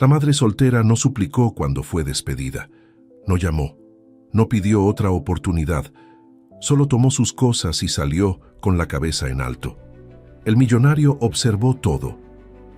La madre soltera no suplicó cuando fue despedida. No llamó. No pidió otra oportunidad. Solo tomó sus cosas y salió con la cabeza en alto. El millonario observó todo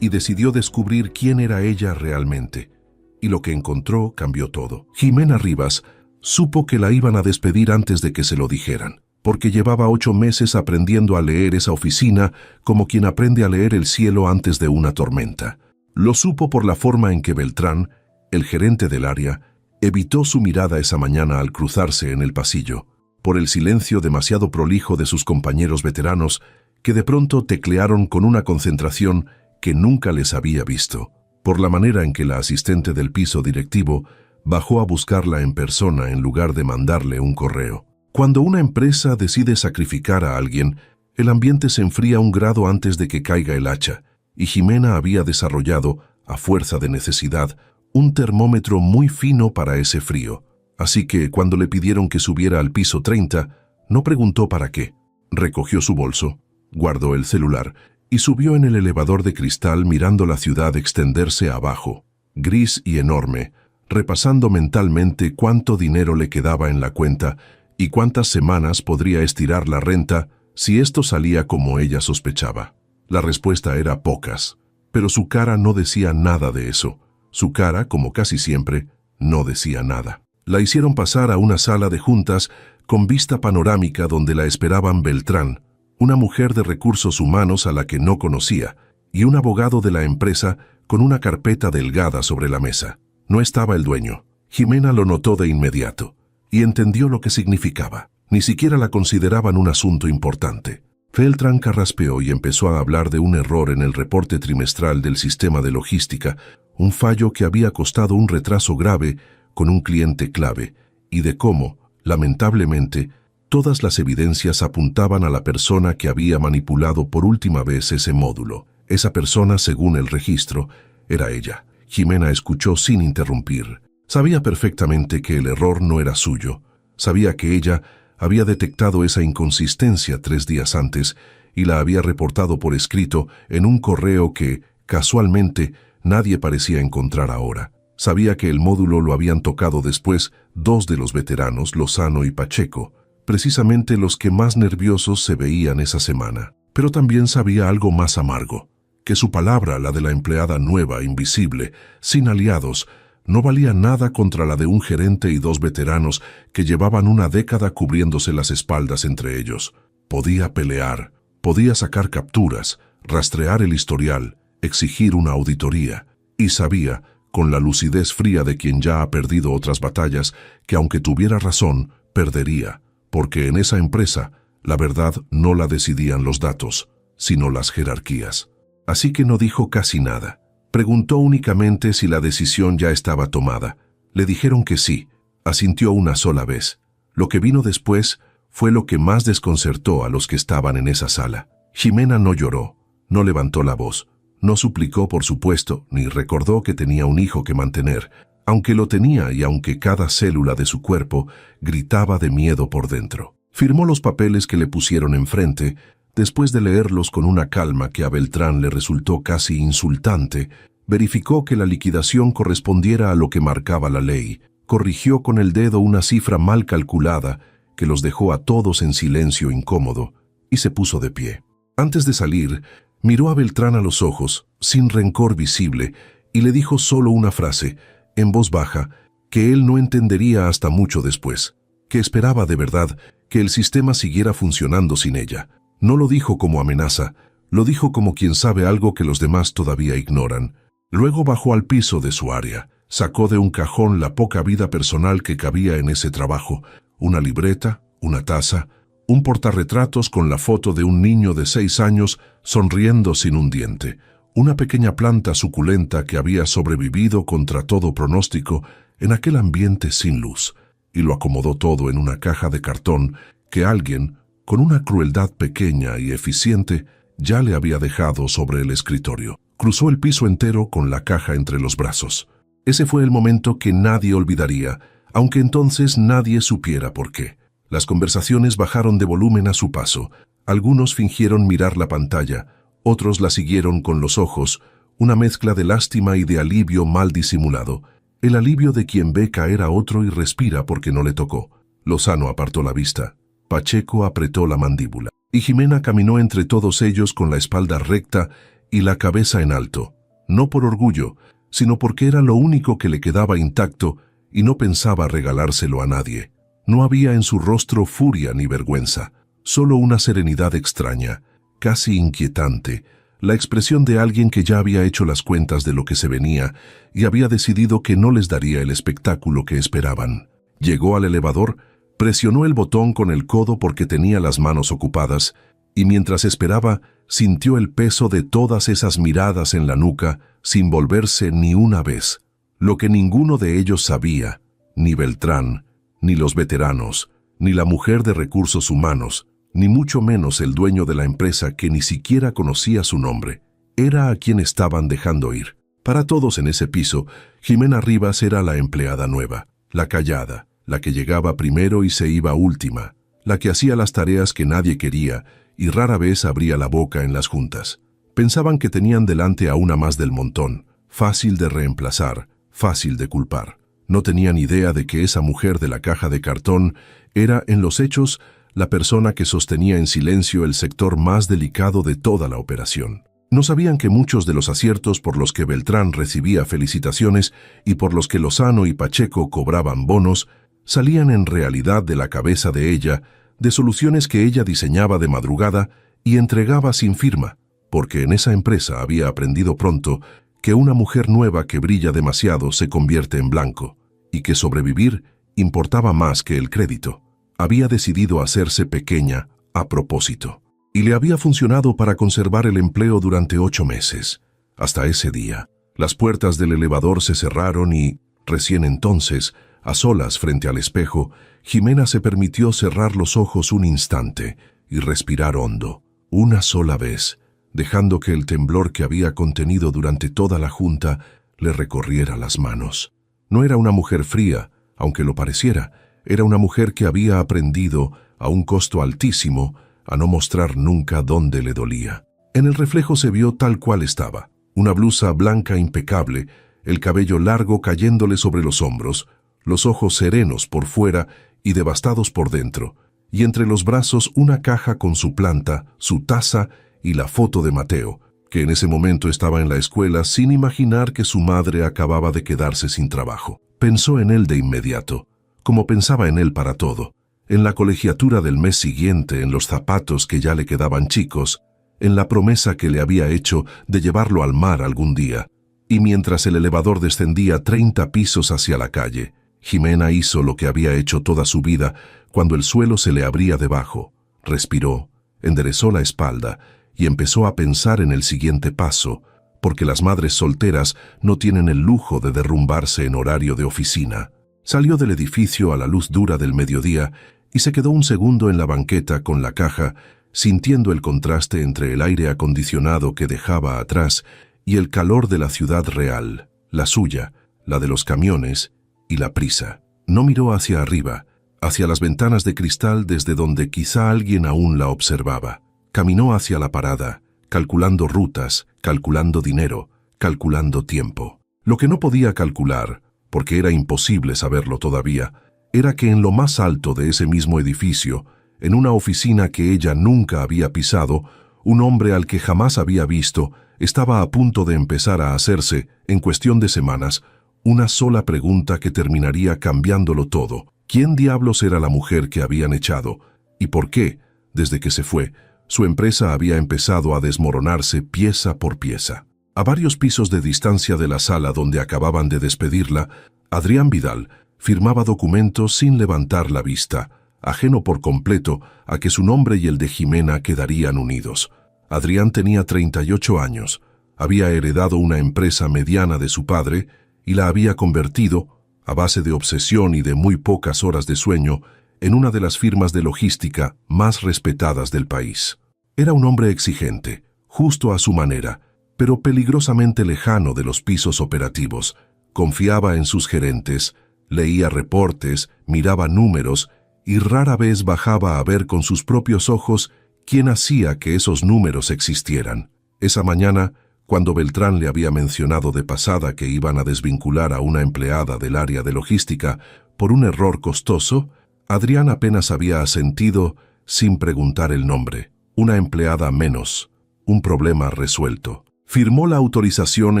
y decidió descubrir quién era ella realmente. Y lo que encontró cambió todo. Jimena Rivas supo que la iban a despedir antes de que se lo dijeran, porque llevaba 8 meses aprendiendo a leer esa oficina como quien aprende a leer el cielo antes de una tormenta. Lo supo por la forma en que Beltrán, el gerente del área, evitó su mirada esa mañana al cruzarse en el pasillo, por el silencio demasiado prolijo de sus compañeros veteranos que de pronto teclearon con una concentración que nunca les había visto, por la manera en que la asistente del piso directivo bajó a buscarla en persona en lugar de mandarle un correo. Cuando una empresa decide sacrificar a alguien, el ambiente se enfría un grado antes de que caiga el hacha, y Jimena había desarrollado, a fuerza de necesidad, un termómetro muy fino para ese frío. Así que cuando le pidieron que subiera al piso 30, no preguntó para qué. Recogió su bolso, guardó el celular y subió en el elevador de cristal mirando la ciudad extenderse abajo, gris y enorme, repasando mentalmente cuánto dinero le quedaba en la cuenta y cuántas semanas podría estirar la renta si esto salía como ella sospechaba. La respuesta era pocas, pero su cara no decía nada de eso. Su cara, como casi siempre, no decía nada. La hicieron pasar a una sala de juntas con vista panorámica donde la esperaban Beltrán, una mujer de recursos humanos a la que no conocía, y un abogado de la empresa con una carpeta delgada sobre la mesa. No estaba el dueño. Jimena lo notó de inmediato y entendió lo que significaba. Ni siquiera la consideraban un asunto importante. Beltrán carraspeó y empezó a hablar de un error en el reporte trimestral del sistema de logística, un fallo que había costado un retraso grave con un cliente clave, y de cómo, lamentablemente, todas las evidencias apuntaban a la persona que había manipulado por última vez ese módulo. Esa persona, según el registro, era ella. Jimena escuchó sin interrumpir. Sabía perfectamente que el error no era suyo. Sabía que ella había detectado esa inconsistencia 3 días antes y la había reportado por escrito en un correo que, casualmente, nadie parecía encontrar ahora. Sabía que el módulo lo habían tocado después 2 de los veteranos, Lozano y Pacheco, precisamente los que más nerviosos se veían esa semana. Pero también sabía algo más amargo, que su palabra, la de la empleada nueva, invisible, sin aliados, no valía nada contra la de un gerente y 2 veteranos que llevaban una década cubriéndose las espaldas entre ellos. Podía pelear, podía sacar capturas, rastrear el historial, exigir una auditoría, y sabía, con la lucidez fría de quien ya ha perdido otras batallas, que aunque tuviera razón, perdería, porque en esa empresa la verdad no la decidían los datos, sino las jerarquías. Así que no dijo casi nada. Preguntó únicamente si la decisión ya estaba tomada. Le dijeron que sí. Asintió una sola vez. Lo que vino después fue lo que más desconcertó a los que estaban en esa sala. Jimena no lloró, no levantó la voz, no suplicó por supuesto, ni recordó que tenía un hijo que mantener, aunque lo tenía y aunque cada célula de su cuerpo gritaba de miedo por dentro. Firmó los papeles que le pusieron enfrente. Después de leerlos con una calma que a Beltrán le resultó casi insultante, verificó que la liquidación correspondiera a lo que marcaba la ley, corrigió con el dedo una cifra mal calculada que los dejó a todos en silencio incómodo, y se puso de pie. Antes de salir, miró a Beltrán a los ojos, sin rencor visible, y le dijo solo una frase, en voz baja, que él no entendería hasta mucho después, que esperaba de verdad que el sistema siguiera funcionando sin ella. No lo dijo como amenaza, lo dijo como quien sabe algo que los demás todavía ignoran. Luego bajó al piso de su área, sacó de un cajón la poca vida personal que cabía en ese trabajo, una libreta, una taza, un portarretratos con la foto de un niño de 6 años sonriendo sin un diente, una pequeña planta suculenta que había sobrevivido contra todo pronóstico en aquel ambiente sin luz, y lo acomodó todo en una caja de cartón que alguien, con una crueldad pequeña y eficiente, ya le había dejado sobre el escritorio. Cruzó el piso entero con la caja entre los brazos. Ese fue el momento que nadie olvidaría, aunque entonces nadie supiera por qué. Las conversaciones bajaron de volumen a su paso. Algunos fingieron mirar la pantalla, otros la siguieron con los ojos, una mezcla de lástima y de alivio mal disimulado, el alivio de quien ve caer a otro y respira porque no le tocó. Lozano apartó la vista. Pacheco apretó la mandíbula. Y Jimena caminó entre todos ellos con la espalda recta y la cabeza en alto, no por orgullo, sino porque era lo único que le quedaba intacto y no pensaba regalárselo a nadie. No había en su rostro furia ni vergüenza, solo una serenidad extraña, casi inquietante, la expresión de alguien que ya había hecho las cuentas de lo que se venía y había decidido que no les daría el espectáculo que esperaban. Llegó al elevador, presionó el botón con el codo porque tenía las manos ocupadas, y mientras esperaba, sintió el peso de todas esas miradas en la nuca sin volverse ni una vez. Lo que ninguno de ellos sabía, ni Beltrán, ni los veteranos, ni la mujer de recursos humanos, ni mucho menos el dueño de la empresa que ni siquiera conocía su nombre, era a quien estaban dejando ir. Para todos en ese piso, Jimena Rivas era la empleada nueva, la callada, la que llegaba primero y se iba última, la que hacía las tareas que nadie quería y rara vez abría la boca en las juntas. Pensaban que tenían delante a una más del montón, fácil de reemplazar, fácil de culpar. No tenían idea de que esa mujer de la caja de cartón era, en los hechos, la persona que sostenía en silencio el sector más delicado de toda la operación. No sabían que muchos de los aciertos por los que Beltrán recibía felicitaciones y por los que Lozano y Pacheco cobraban bonos, salían en realidad de la cabeza de ella, de soluciones que ella diseñaba de madrugada y entregaba sin firma, porque en esa empresa había aprendido pronto que una mujer nueva que brilla demasiado se convierte en blanco, y que sobrevivir importaba más que el crédito. Había decidido hacerse pequeña a propósito, y le había funcionado para conservar el empleo durante 8 meses. Hasta ese día, las puertas del elevador se cerraron y, recién entonces, a solas frente al espejo, Jimena se permitió cerrar los ojos un instante y respirar hondo, una sola vez, dejando que el temblor que había contenido durante toda la junta le recorriera las manos. No era una mujer fría, aunque lo pareciera, era una mujer que había aprendido, a un costo altísimo, a no mostrar nunca dónde le dolía. En el reflejo se vio tal cual estaba, una blusa blanca impecable, el cabello largo cayéndole sobre los hombros, los ojos serenos por fuera y devastados por dentro, y entre los brazos una caja con su planta, su taza y la foto de Mateo, que en ese momento estaba en la escuela sin imaginar que su madre acababa de quedarse sin trabajo. Pensó en él de inmediato, como pensaba en él para todo, en la colegiatura del mes siguiente, en los zapatos que ya le quedaban chicos, en la promesa que le había hecho de llevarlo al mar algún día. Y mientras el elevador descendía 30 pisos hacia la calle, Jimena hizo lo que había hecho toda su vida cuando el suelo se le abría debajo. Respiró, enderezó la espalda y empezó a pensar en el siguiente paso, porque las madres solteras no tienen el lujo de derrumbarse en horario de oficina. Salió del edificio a la luz dura del mediodía y se quedó un segundo en la banqueta con la caja, sintiendo el contraste entre el aire acondicionado que dejaba atrás y el calor de la ciudad real, la suya, la de los camiones y la prisa. No miró hacia arriba, hacia las ventanas de cristal desde donde quizá alguien aún la observaba. Caminó hacia la parada, calculando rutas, calculando dinero, calculando tiempo. Lo que no podía calcular, porque era imposible saberlo todavía, era que en lo más alto de ese mismo edificio, en una oficina que ella nunca había pisado, un hombre al que jamás había visto estaba a punto de empezar a hacerse, en cuestión de semanas, una sola pregunta que terminaría cambiándolo todo. ¿Quién diablos era la mujer que habían echado? ¿Y por qué, desde que se fue, su empresa había empezado a desmoronarse pieza por pieza? A varios pisos de distancia de la sala donde acababan de despedirla, Adrián Vidal firmaba documentos sin levantar la vista, ajeno por completo a que su nombre y el de Jimena quedarían unidos. Adrián tenía 38 años, había heredado una empresa mediana de su padre y la había convertido, a base de obsesión y de muy pocas horas de sueño, en una de las firmas de logística más respetadas del país. Era un hombre exigente, justo a su manera, pero peligrosamente lejano de los pisos operativos. Confiaba en sus gerentes, leía reportes, miraba números y rara vez bajaba a ver con sus propios ojos quién hacía que esos números existieran. Esa mañana, Cuando Beltrán le había mencionado de pasada que iban a desvincular a una empleada del área de logística por un error costoso, Adrián apenas había asentido sin preguntar el nombre. Una empleada menos, un problema resuelto. Firmó la autorización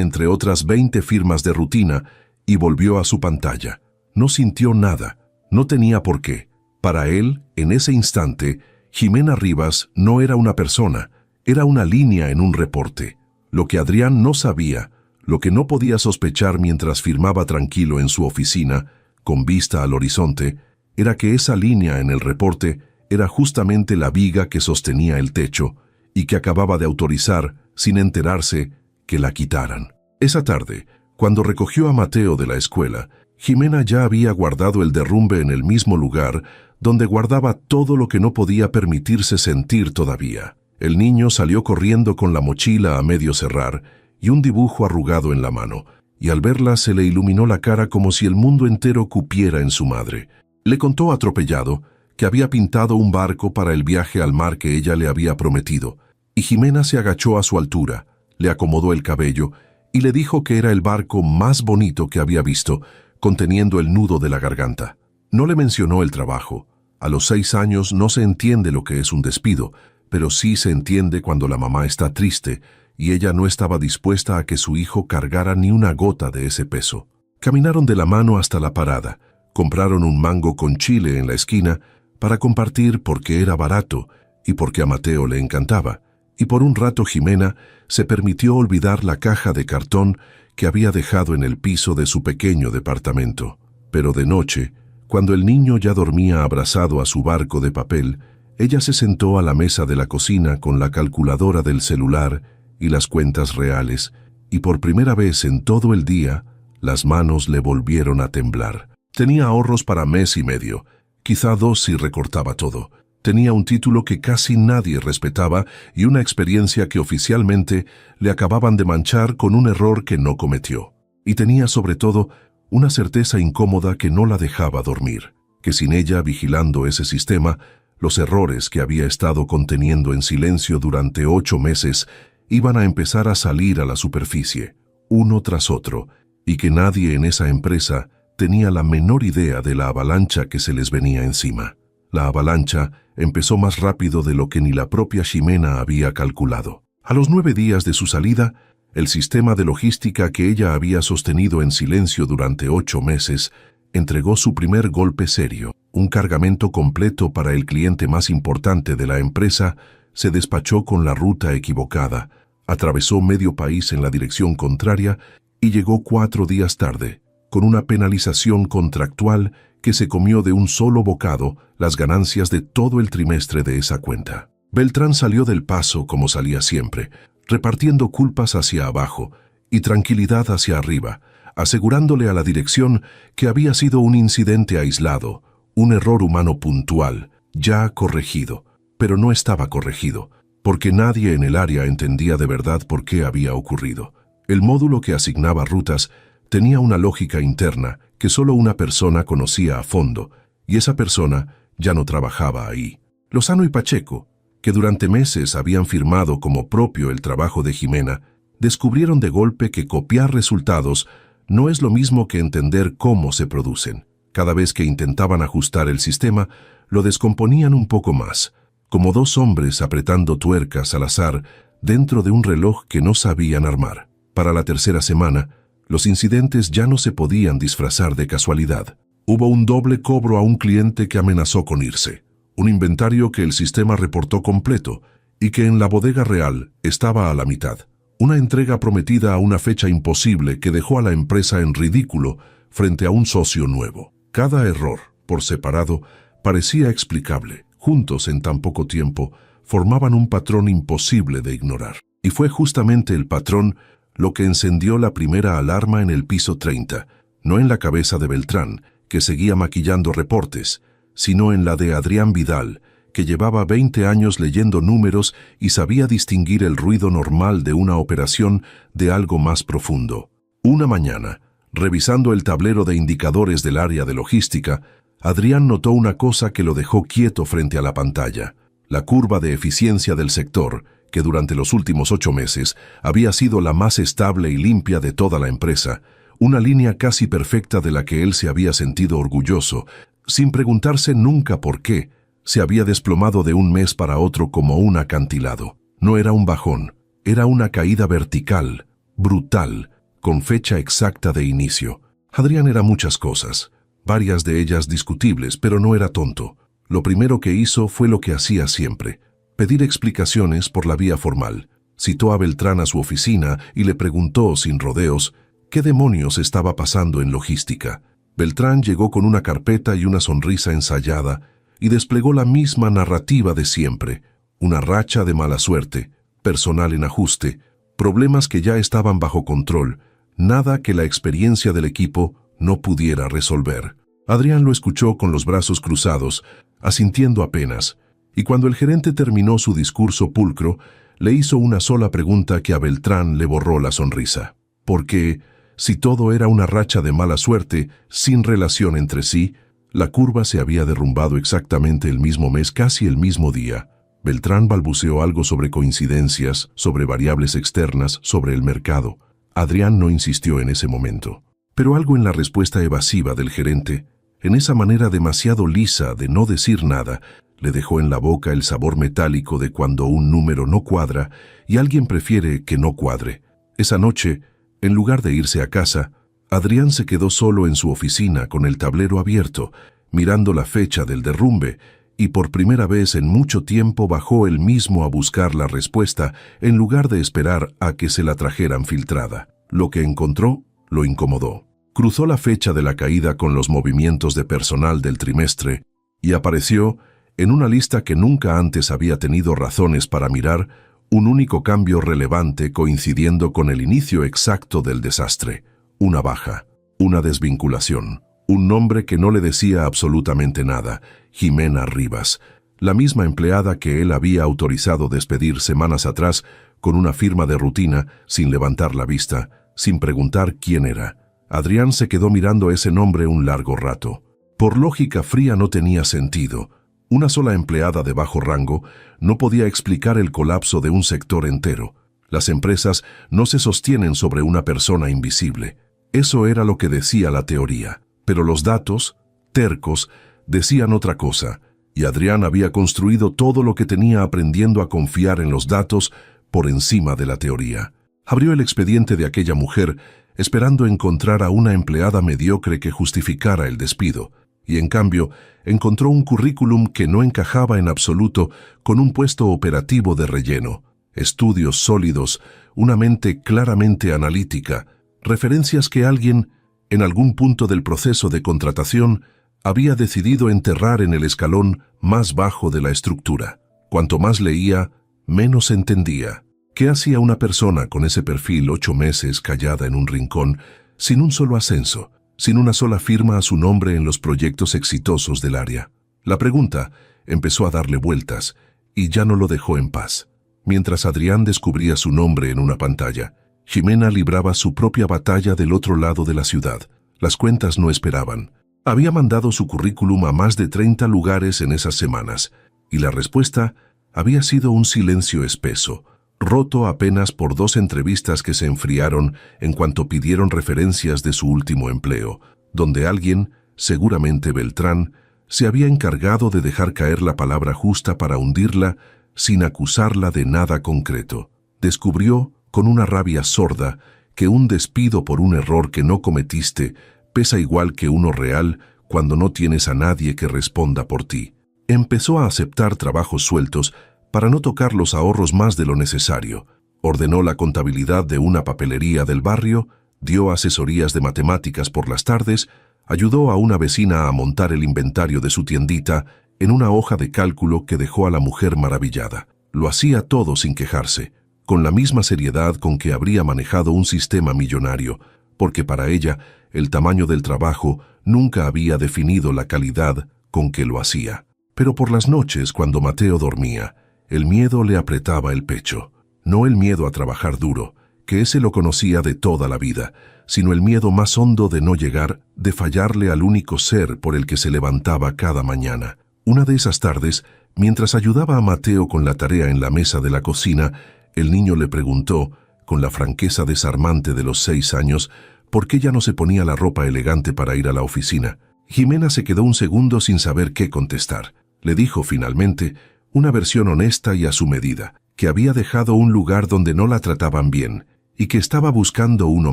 entre otras 20 firmas de rutina y volvió a su pantalla. No sintió nada, no tenía por qué. Para él, en ese instante, Jimena Rivas no era una persona, era una línea en un reporte. Lo que Adrián no sabía, lo que no podía sospechar mientras firmaba tranquilo en su oficina, con vista al horizonte, era que esa línea en el reporte era justamente la viga que sostenía el techo y que acababa de autorizar, sin enterarse, que la quitaran. Esa tarde, cuando recogió a Mateo de la escuela, Jimena ya había guardado el derrumbe en el mismo lugar donde guardaba todo lo que no podía permitirse sentir todavía. El niño salió corriendo con la mochila a medio cerrar y un dibujo arrugado en la mano, y al verla se le iluminó la cara como si el mundo entero cupiera en su madre. Le contó atropellado que había pintado un barco para el viaje al mar que ella le había prometido, y Jimena se agachó a su altura, le acomodó el cabello y le dijo que era el barco más bonito que había visto, conteniendo el nudo de la garganta. No le mencionó el trabajo. A los 6 años no se entiende lo que es un despido, pero sí se entiende cuando la mamá está triste y ella no estaba dispuesta a que su hijo cargara ni una gota de ese peso. Caminaron de la mano hasta la parada, compraron un mango con chile en la esquina para compartir porque era barato y porque a Mateo le encantaba, y por un rato Jimena se permitió olvidar la caja de cartón que había dejado en el piso de su pequeño departamento. Pero de noche, cuando el niño ya dormía abrazado a su barco de papel, ella se sentó a la mesa de la cocina con la calculadora del celular y las cuentas reales, y por primera vez en todo el día, las manos le volvieron a temblar. Tenía ahorros para mes y medio, quizá 2 si recortaba todo. Tenía un título que casi nadie respetaba y una experiencia que oficialmente le acababan de manchar con un error que no cometió. Y tenía sobre todo una certeza incómoda que no la dejaba dormir, que sin ella vigilando ese sistema, los errores que había estado conteniendo en silencio durante 8 meses iban a empezar a salir a la superficie, uno tras otro, y que nadie en esa empresa tenía la menor idea de la avalancha que se les venía encima. La avalancha empezó más rápido de lo que ni la propia Ximena había calculado. A los 9 días de su salida, el sistema de logística que ella había sostenido en silencio durante 8 meses entregó su primer golpe serio. Un cargamento completo para el cliente más importante de la empresa se despachó con la ruta equivocada, atravesó medio país en la dirección contraria y llegó 4 días tarde, con una penalización contractual que se comió de un solo bocado las ganancias de todo el trimestre de esa cuenta. Beltrán salió del paso como salía siempre, repartiendo culpas hacia abajo y tranquilidad hacia arriba, asegurándole a la dirección que había sido un incidente aislado, un error humano puntual, ya corregido, pero no estaba corregido, porque nadie en el área entendía de verdad por qué había ocurrido. El módulo que asignaba rutas tenía una lógica interna que solo una persona conocía a fondo, y esa persona ya no trabajaba ahí. Lozano y Pacheco, que durante meses habían firmado como propio el trabajo de Jimena, descubrieron de golpe que copiar resultados no es lo mismo que entender cómo se producen. Cada vez que intentaban ajustar el sistema, lo descomponían un poco más, como 2 hombres apretando tuercas al azar dentro de un reloj que no sabían armar. Para la tercera semana, los incidentes ya no se podían disfrazar de casualidad. Hubo un doble cobro a un cliente que amenazó con irse, un inventario que el sistema reportó completo y que en la bodega real estaba a la mitad. Una entrega prometida a una fecha imposible que dejó a la empresa en ridículo frente a un socio nuevo. Cada error, por separado, parecía explicable. Juntos, en tan poco tiempo, formaban un patrón imposible de ignorar. Y fue justamente el patrón lo que encendió la primera alarma en el piso 30, no en la cabeza de Beltrán, que seguía maquillando reportes, sino en la de Adrián Vidal, que llevaba 20 años leyendo números y sabía distinguir el ruido normal de una operación de algo más profundo. Una mañana, revisando el tablero de indicadores del área de logística, Adrián notó una cosa que lo dejó quieto frente a la pantalla. La curva de eficiencia del sector, que durante los últimos 8 meses había sido la más estable y limpia de toda la empresa, una línea casi perfecta de la que él se había sentido orgulloso, sin preguntarse nunca por qué, se había desplomado de un mes para otro como un acantilado. No era un bajón, era una caída vertical, brutal, con fecha exacta de inicio. Adrián era muchas cosas, varias de ellas discutibles, pero no era tonto. Lo primero que hizo fue lo que hacía siempre: pedir explicaciones por la vía formal. Citó a Beltrán a su oficina y le preguntó sin rodeos qué demonios estaba pasando en logística. Beltrán llegó con una carpeta y una sonrisa ensayada y desplegó la misma narrativa de siempre: una racha de mala suerte, personal en ajuste, problemas que ya estaban bajo control, nada que la experiencia del equipo no pudiera resolver. Adrián lo escuchó con los brazos cruzados, asintiendo apenas, y cuando el gerente terminó su discurso pulcro, le hizo una sola pregunta que a Beltrán le borró la sonrisa. Porque, si todo era una racha de mala suerte, sin relación entre sí, la curva se había derrumbado exactamente el mismo mes, casi el mismo día. Beltrán balbuceó algo sobre coincidencias, sobre variables externas, sobre el mercado. Adrián no insistió en ese momento. Pero algo en la respuesta evasiva del gerente, en esa manera demasiado lisa de no decir nada, le dejó en la boca el sabor metálico de cuando un número no cuadra y alguien prefiere que no cuadre. Esa noche, en lugar de irse a casa, Adrián se quedó solo en su oficina con el tablero abierto, mirando la fecha del derrumbe, y por primera vez en mucho tiempo bajó él mismo a buscar la respuesta en lugar de esperar a que se la trajeran filtrada. Lo que encontró lo incomodó. Cruzó la fecha de la caída con los movimientos de personal del trimestre y apareció, en una lista que nunca antes había tenido razones para mirar, un único cambio relevante coincidiendo con el inicio exacto del desastre: una baja, una desvinculación. Un nombre que no le decía absolutamente nada: Jimena Rivas, la misma empleada que él había autorizado despedir semanas atrás con una firma de rutina, sin levantar la vista, sin preguntar quién era. Adrián se quedó mirando ese nombre un largo rato. Por lógica fría no tenía sentido. Una sola empleada de bajo rango no podía explicar el colapso de un sector entero. Las empresas no se sostienen sobre una persona invisible. Eso era lo que decía la teoría. Pero los datos, tercos, decían otra cosa, y Adrián había construido todo lo que tenía aprendiendo a confiar en los datos por encima de la teoría. Abrió el expediente de aquella mujer, esperando encontrar a una empleada mediocre que justificara el despido, y en cambio encontró un currículum que no encajaba en absoluto con un puesto operativo de relleno: estudios sólidos, una mente claramente analítica, referencias que alguien, en algún punto del proceso de contratación, había decidido enterrar en el escalón más bajo de la estructura. Cuanto más leía, menos entendía. ¿Qué hacía una persona con ese perfil 8 meses callada en un rincón, sin un solo ascenso, sin una sola firma a su nombre en los proyectos exitosos del área? La pregunta empezó a darle vueltas y ya no lo dejó en paz. Mientras Adrián descubría su nombre en una pantalla, Jimena libraba su propia batalla del otro lado de la ciudad. Las cuentas no esperaban. Había mandado su currículum a más de 30 lugares en esas semanas, y la respuesta había sido un silencio espeso, roto apenas por 2 entrevistas que se enfriaron en cuanto pidieron referencias de su último empleo, donde alguien, seguramente Beltrán, se había encargado de dejar caer la palabra justa para hundirla sin acusarla de nada concreto. Descubrió, con una rabia sorda, que un despido por un error que no cometiste pesa igual que uno real cuando no tienes a nadie que responda por ti. Empezó a aceptar trabajos sueltos para no tocar los ahorros más de lo necesario. Ordenó la contabilidad de una papelería del barrio, dio asesorías de matemáticas por las tardes, ayudó a una vecina a montar el inventario de su tiendita en una hoja de cálculo que dejó a la mujer maravillada. Lo hacía todo sin quejarse, con la misma seriedad con que habría manejado un sistema millonario, porque para ella el tamaño del trabajo nunca había definido la calidad con que lo hacía. Pero por las noches, cuando Mateo dormía, el miedo le apretaba el pecho. No el miedo a trabajar duro, que ese lo conocía de toda la vida, sino el miedo más hondo de no llegar, de fallarle al único ser por el que se levantaba cada mañana. Una de esas tardes, Mientras ayudaba a Mateo con la tarea en la mesa de la cocina, el niño le preguntó, con la franqueza desarmante de los 6 años, por qué ya no se ponía la ropa elegante para ir a la oficina. Jimena se quedó un segundo sin saber qué contestar. Le dijo finalmente, una versión honesta y a su medida, que había dejado un lugar donde no la trataban bien y que estaba buscando uno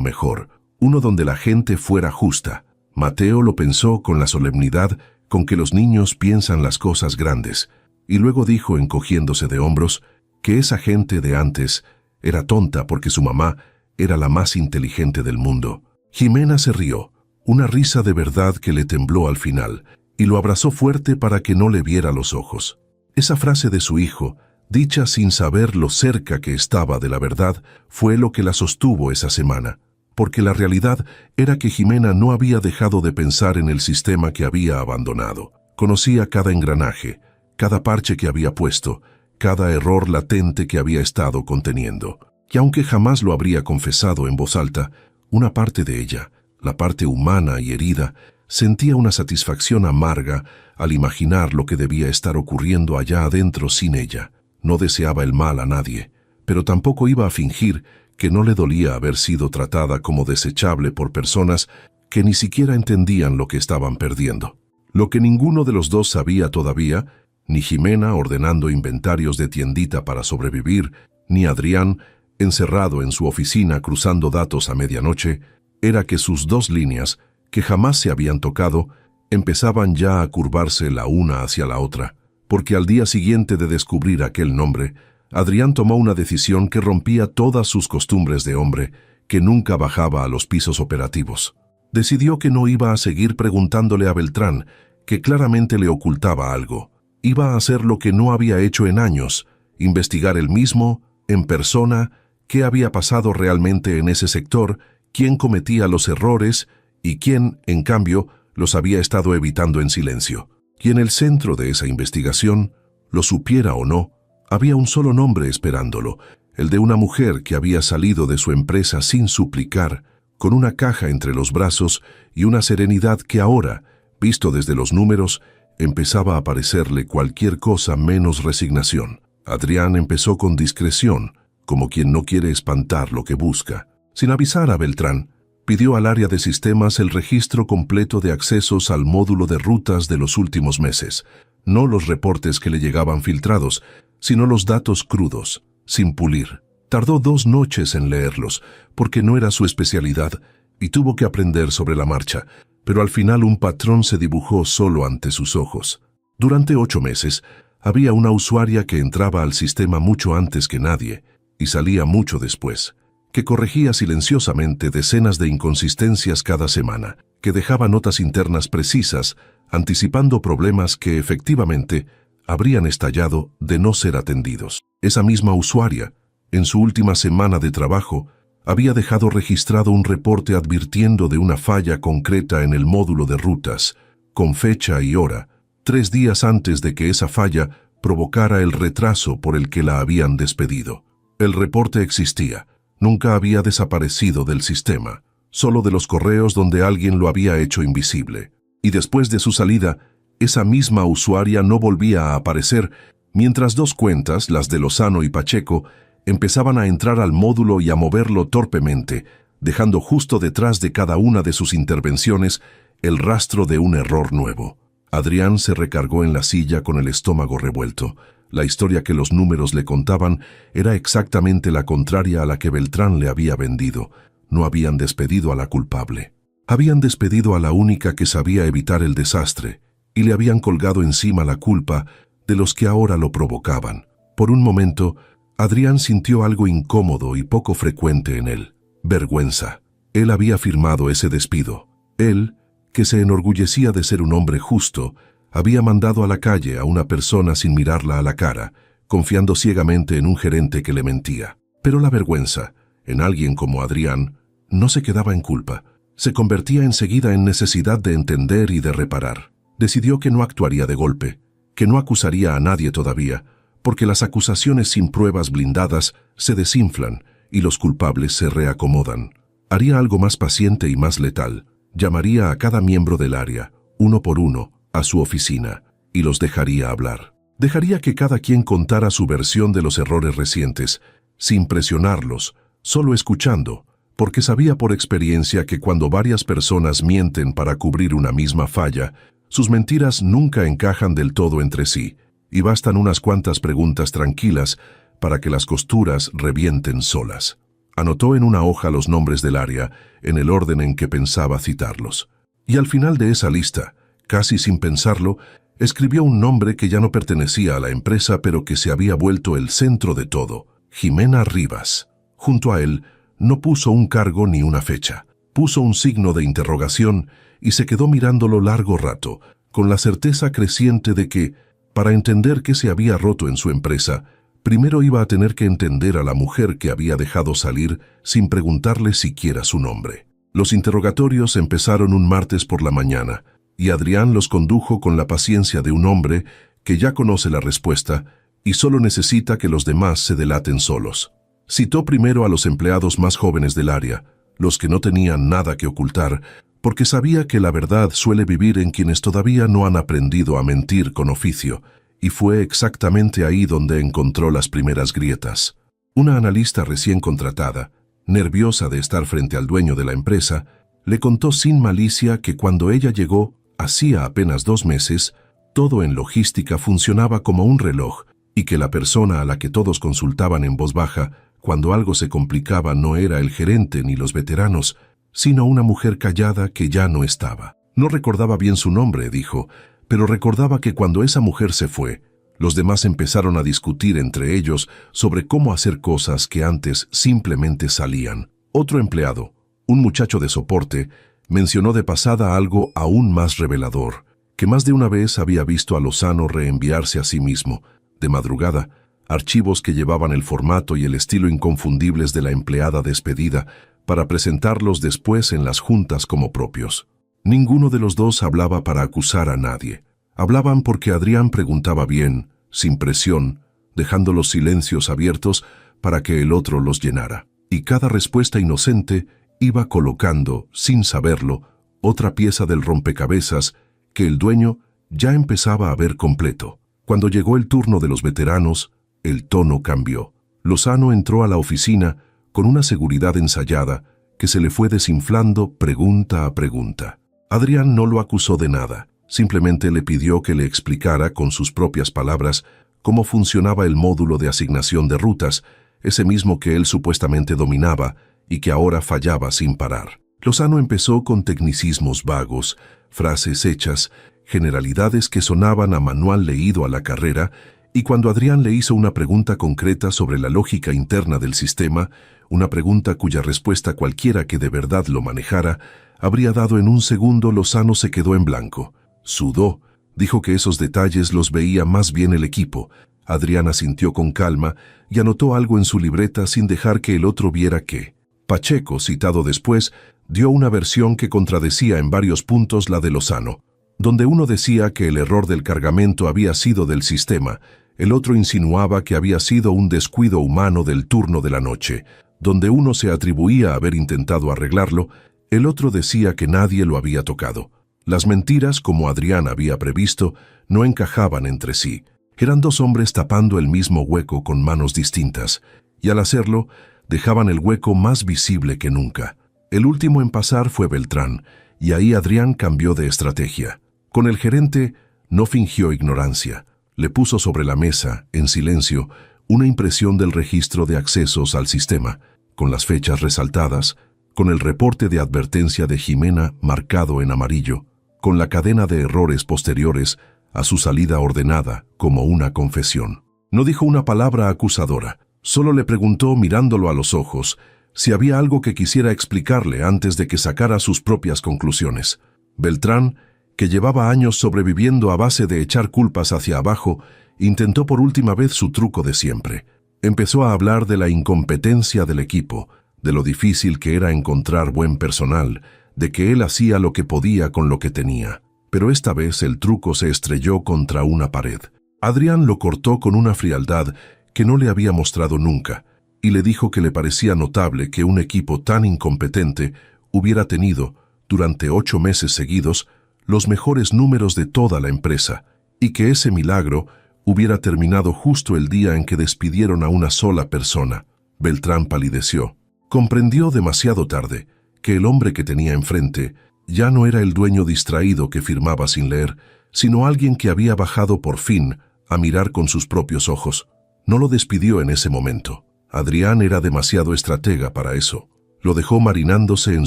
mejor, uno donde la gente fuera justa. Mateo lo pensó con la solemnidad con que los niños piensan las cosas grandes, y luego dijo, encogiéndose de hombros, que esa gente de antes era tonta porque su mamá era la más inteligente del mundo. Jimena se rió, una risa de verdad que le tembló al final, y lo abrazó fuerte para que no le viera los ojos. Esa frase de su hijo, dicha sin saber lo cerca que estaba de la verdad, fue lo que la sostuvo esa semana, porque la realidad era que Jimena no había dejado de pensar en el sistema que había abandonado. Conocía cada engranaje, cada parche que había puesto, cada error latente que había estado conteniendo. Y aunque jamás lo habría confesado en voz alta, una parte de ella, la parte humana y herida, sentía una satisfacción amarga al imaginar lo que debía estar ocurriendo allá adentro sin ella. No deseaba el mal a nadie, pero tampoco iba a fingir que no le dolía haber sido tratada como desechable por personas que ni siquiera entendían lo que estaban perdiendo. Lo que ninguno de los dos sabía todavía, ni Jimena ordenando inventarios de tiendita para sobrevivir, ni Adrián encerrado en su oficina cruzando datos a medianoche, era que sus 2 líneas, que jamás se habían tocado, empezaban ya a curvarse la una hacia la otra, porque al día siguiente de descubrir aquel nombre, Adrián tomó una decisión que rompía todas sus costumbres de hombre, que nunca bajaba a los pisos operativos. Decidió que no iba a seguir preguntándole a Beltrán, que claramente le ocultaba algo. Iba a hacer lo que no había hecho en años, investigar él mismo, en persona, qué había pasado realmente en ese sector, quién cometía los errores y quién, en cambio, los había estado evitando en silencio. Y en el centro de esa investigación, lo supiera o no, había un solo nombre esperándolo, el de una mujer que había salido de su empresa sin suplicar, con una caja entre los brazos y una serenidad que ahora, visto desde los números, empezaba a parecerle cualquier cosa menos resignación. Adrián empezó con discreción, como quien no quiere espantar lo que busca. Sin avisar a Beltrán, pidió al área de sistemas el registro completo de accesos al módulo de rutas de los últimos meses, no los reportes que le llegaban filtrados, sino los datos crudos, sin pulir. Tardó 2 noches en leerlos, porque no era su especialidad, y tuvo que aprender sobre la marcha, pero al final un patrón se dibujó solo ante sus ojos. Durante 8 meses, había una usuaria que entraba al sistema mucho antes que nadie, y salía mucho después, que corregía silenciosamente decenas de inconsistencias cada semana, que dejaba notas internas precisas, anticipando problemas que efectivamente habrían estallado de no ser atendidos. Esa misma usuaria, en su última semana de trabajo, había dejado registrado un reporte advirtiendo de una falla concreta en el módulo de rutas, con fecha y hora, 3 días antes de que esa falla provocara el retraso por el que la habían despedido. El reporte existía, nunca había desaparecido del sistema, solo de los correos donde alguien lo había hecho invisible. Y después de su salida, esa misma usuaria no volvía a aparecer, mientras 2 cuentas, las de Lozano y Pacheco, empezaban a entrar al módulo y a moverlo torpemente, dejando justo detrás de cada una de sus intervenciones el rastro de un error nuevo. Adrián se recargó en la silla con el estómago revuelto. La historia que los números le contaban era exactamente la contraria a la que Beltrán le había vendido. No habían despedido a la culpable. Habían despedido a la única que sabía evitar el desastre, y le habían colgado encima la culpa de los que ahora lo provocaban. Por un momento, Adrián sintió algo incómodo y poco frecuente en él: vergüenza. Él había firmado ese despido. Él, que se enorgullecía de ser un hombre justo, había mandado a la calle a una persona sin mirarla a la cara, confiando ciegamente en un gerente que le mentía. Pero la vergüenza, en alguien como Adrián, no se quedaba en culpa. Se convertía enseguida en necesidad de entender y de reparar. Decidió que no actuaría de golpe, que no acusaría a nadie todavía, porque las acusaciones sin pruebas blindadas se desinflan y los culpables se reacomodan. Haría algo más paciente y más letal. Llamaría a cada miembro del área, uno por uno, a su oficina, y los dejaría hablar. Dejaría que cada quien contara su versión de los errores recientes, sin presionarlos, solo escuchando, porque sabía por experiencia que cuando varias personas mienten para cubrir una misma falla, sus mentiras nunca encajan del todo entre sí, y bastan unas cuantas preguntas tranquilas para que las costuras revienten solas. Anotó en una hoja los nombres del área, en el orden en que pensaba citarlos. Y al final de esa lista, casi sin pensarlo, escribió un nombre que ya no pertenecía a la empresa, pero que se había vuelto el centro de todo: Jimena Rivas. Junto a él, no puso un cargo ni una fecha. Puso un signo de interrogación y se quedó mirándolo largo rato, con la certeza creciente de que, para entender qué se había roto en su empresa, primero iba a tener que entender a la mujer que había dejado salir sin preguntarle siquiera su nombre. Los interrogatorios empezaron un martes por la mañana, y Adrián los condujo con la paciencia de un hombre que ya conoce la respuesta y solo necesita que los demás se delaten solos. Citó primero a los empleados más jóvenes del área, los que no tenían nada que ocultar, porque sabía que la verdad suele vivir en quienes todavía no han aprendido a mentir con oficio, y fue exactamente ahí donde encontró las primeras grietas. Una analista recién contratada, nerviosa de estar frente al dueño de la empresa, le contó sin malicia que cuando ella llegó, hacía apenas 2 meses, todo en logística funcionaba como un reloj, y que la persona a la que todos consultaban en voz baja cuando algo se complicaba no era el gerente ni los veteranos, sino una mujer callada que ya no estaba. No recordaba bien su nombre, dijo, pero recordaba que cuando esa mujer se fue, los demás empezaron a discutir entre ellos sobre cómo hacer cosas que antes simplemente salían. Otro empleado, un muchacho de soporte, mencionó de pasada algo aún más revelador, que más de una vez había visto a Lozano reenviarse a sí mismo, de madrugada, archivos que llevaban el formato y el estilo inconfundibles de la empleada despedida para presentarlos después en las juntas como propios. Ninguno de los dos hablaba para acusar a nadie. Hablaban porque Adrián preguntaba bien, sin presión, dejando los silencios abiertos para que el otro los llenara. Y cada respuesta inocente iba colocando, sin saberlo, otra pieza del rompecabezas que el dueño ya empezaba a ver completo. Cuando llegó el turno de los veteranos, el tono cambió. Lozano entró a la oficina con una seguridad ensayada que se le fue desinflando pregunta a pregunta. Adrián no lo acusó de nada, simplemente le pidió que le explicara con sus propias palabras cómo funcionaba el módulo de asignación de rutas, ese mismo que él supuestamente dominaba y que ahora fallaba sin parar. Lozano empezó con tecnicismos vagos, frases hechas, generalidades que sonaban a manual leído a la carrera, y cuando Adrián le hizo una pregunta concreta sobre la lógica interna del sistema, una pregunta cuya respuesta cualquiera que de verdad lo manejara habría dado en un segundo, Lozano se quedó en blanco. Sudó, dijo que esos detalles los veía más bien el equipo. Adrián asintió con calma y anotó algo en su libreta sin dejar que el otro viera qué. Pacheco, citado después, dio una versión que contradecía en varios puntos la de Lozano. Donde uno decía que el error del cargamento había sido del sistema, el otro insinuaba que había sido un descuido humano del turno de la noche. Donde uno se atribuía haber intentado arreglarlo, el otro decía que nadie lo había tocado. Las mentiras, como Adrián había previsto, no encajaban entre sí. Eran 2 hombres tapando el mismo hueco con manos distintas, y al hacerlo, dejaban el hueco más visible que nunca. El último en pasar fue Beltrán, y ahí Adrián cambió de estrategia. Con el gerente no fingió ignorancia. Le puso sobre la mesa, en silencio, una impresión del registro de accesos al sistema, con las fechas resaltadas, con el reporte de advertencia de Jimena marcado en amarillo, con la cadena de errores posteriores a su salida ordenada como una confesión. No dijo una palabra acusadora, solo le preguntó mirándolo a los ojos si había algo que quisiera explicarle antes de que sacara sus propias conclusiones. Beltrán, que llevaba años sobreviviendo a base de echar culpas hacia abajo, intentó por última vez su truco de siempre. Empezó a hablar de la incompetencia del equipo, de lo difícil que era encontrar buen personal, de que él hacía lo que podía con lo que tenía. Pero esta vez el truco se estrelló contra una pared. Adrián lo cortó con una frialdad que no le había mostrado nunca, y le dijo que le parecía notable que un equipo tan incompetente hubiera tenido, durante 8 meses seguidos, los mejores números de toda la empresa, y que ese milagro hubiera terminado justo el día en que despidieron a una sola persona. Beltrán palideció. Comprendió demasiado tarde que el hombre que tenía enfrente ya no era el dueño distraído que firmaba sin leer, sino alguien que había bajado por fin a mirar con sus propios ojos. No lo despidió en ese momento. Adrián era demasiado estratega para eso. Lo dejó marinándose en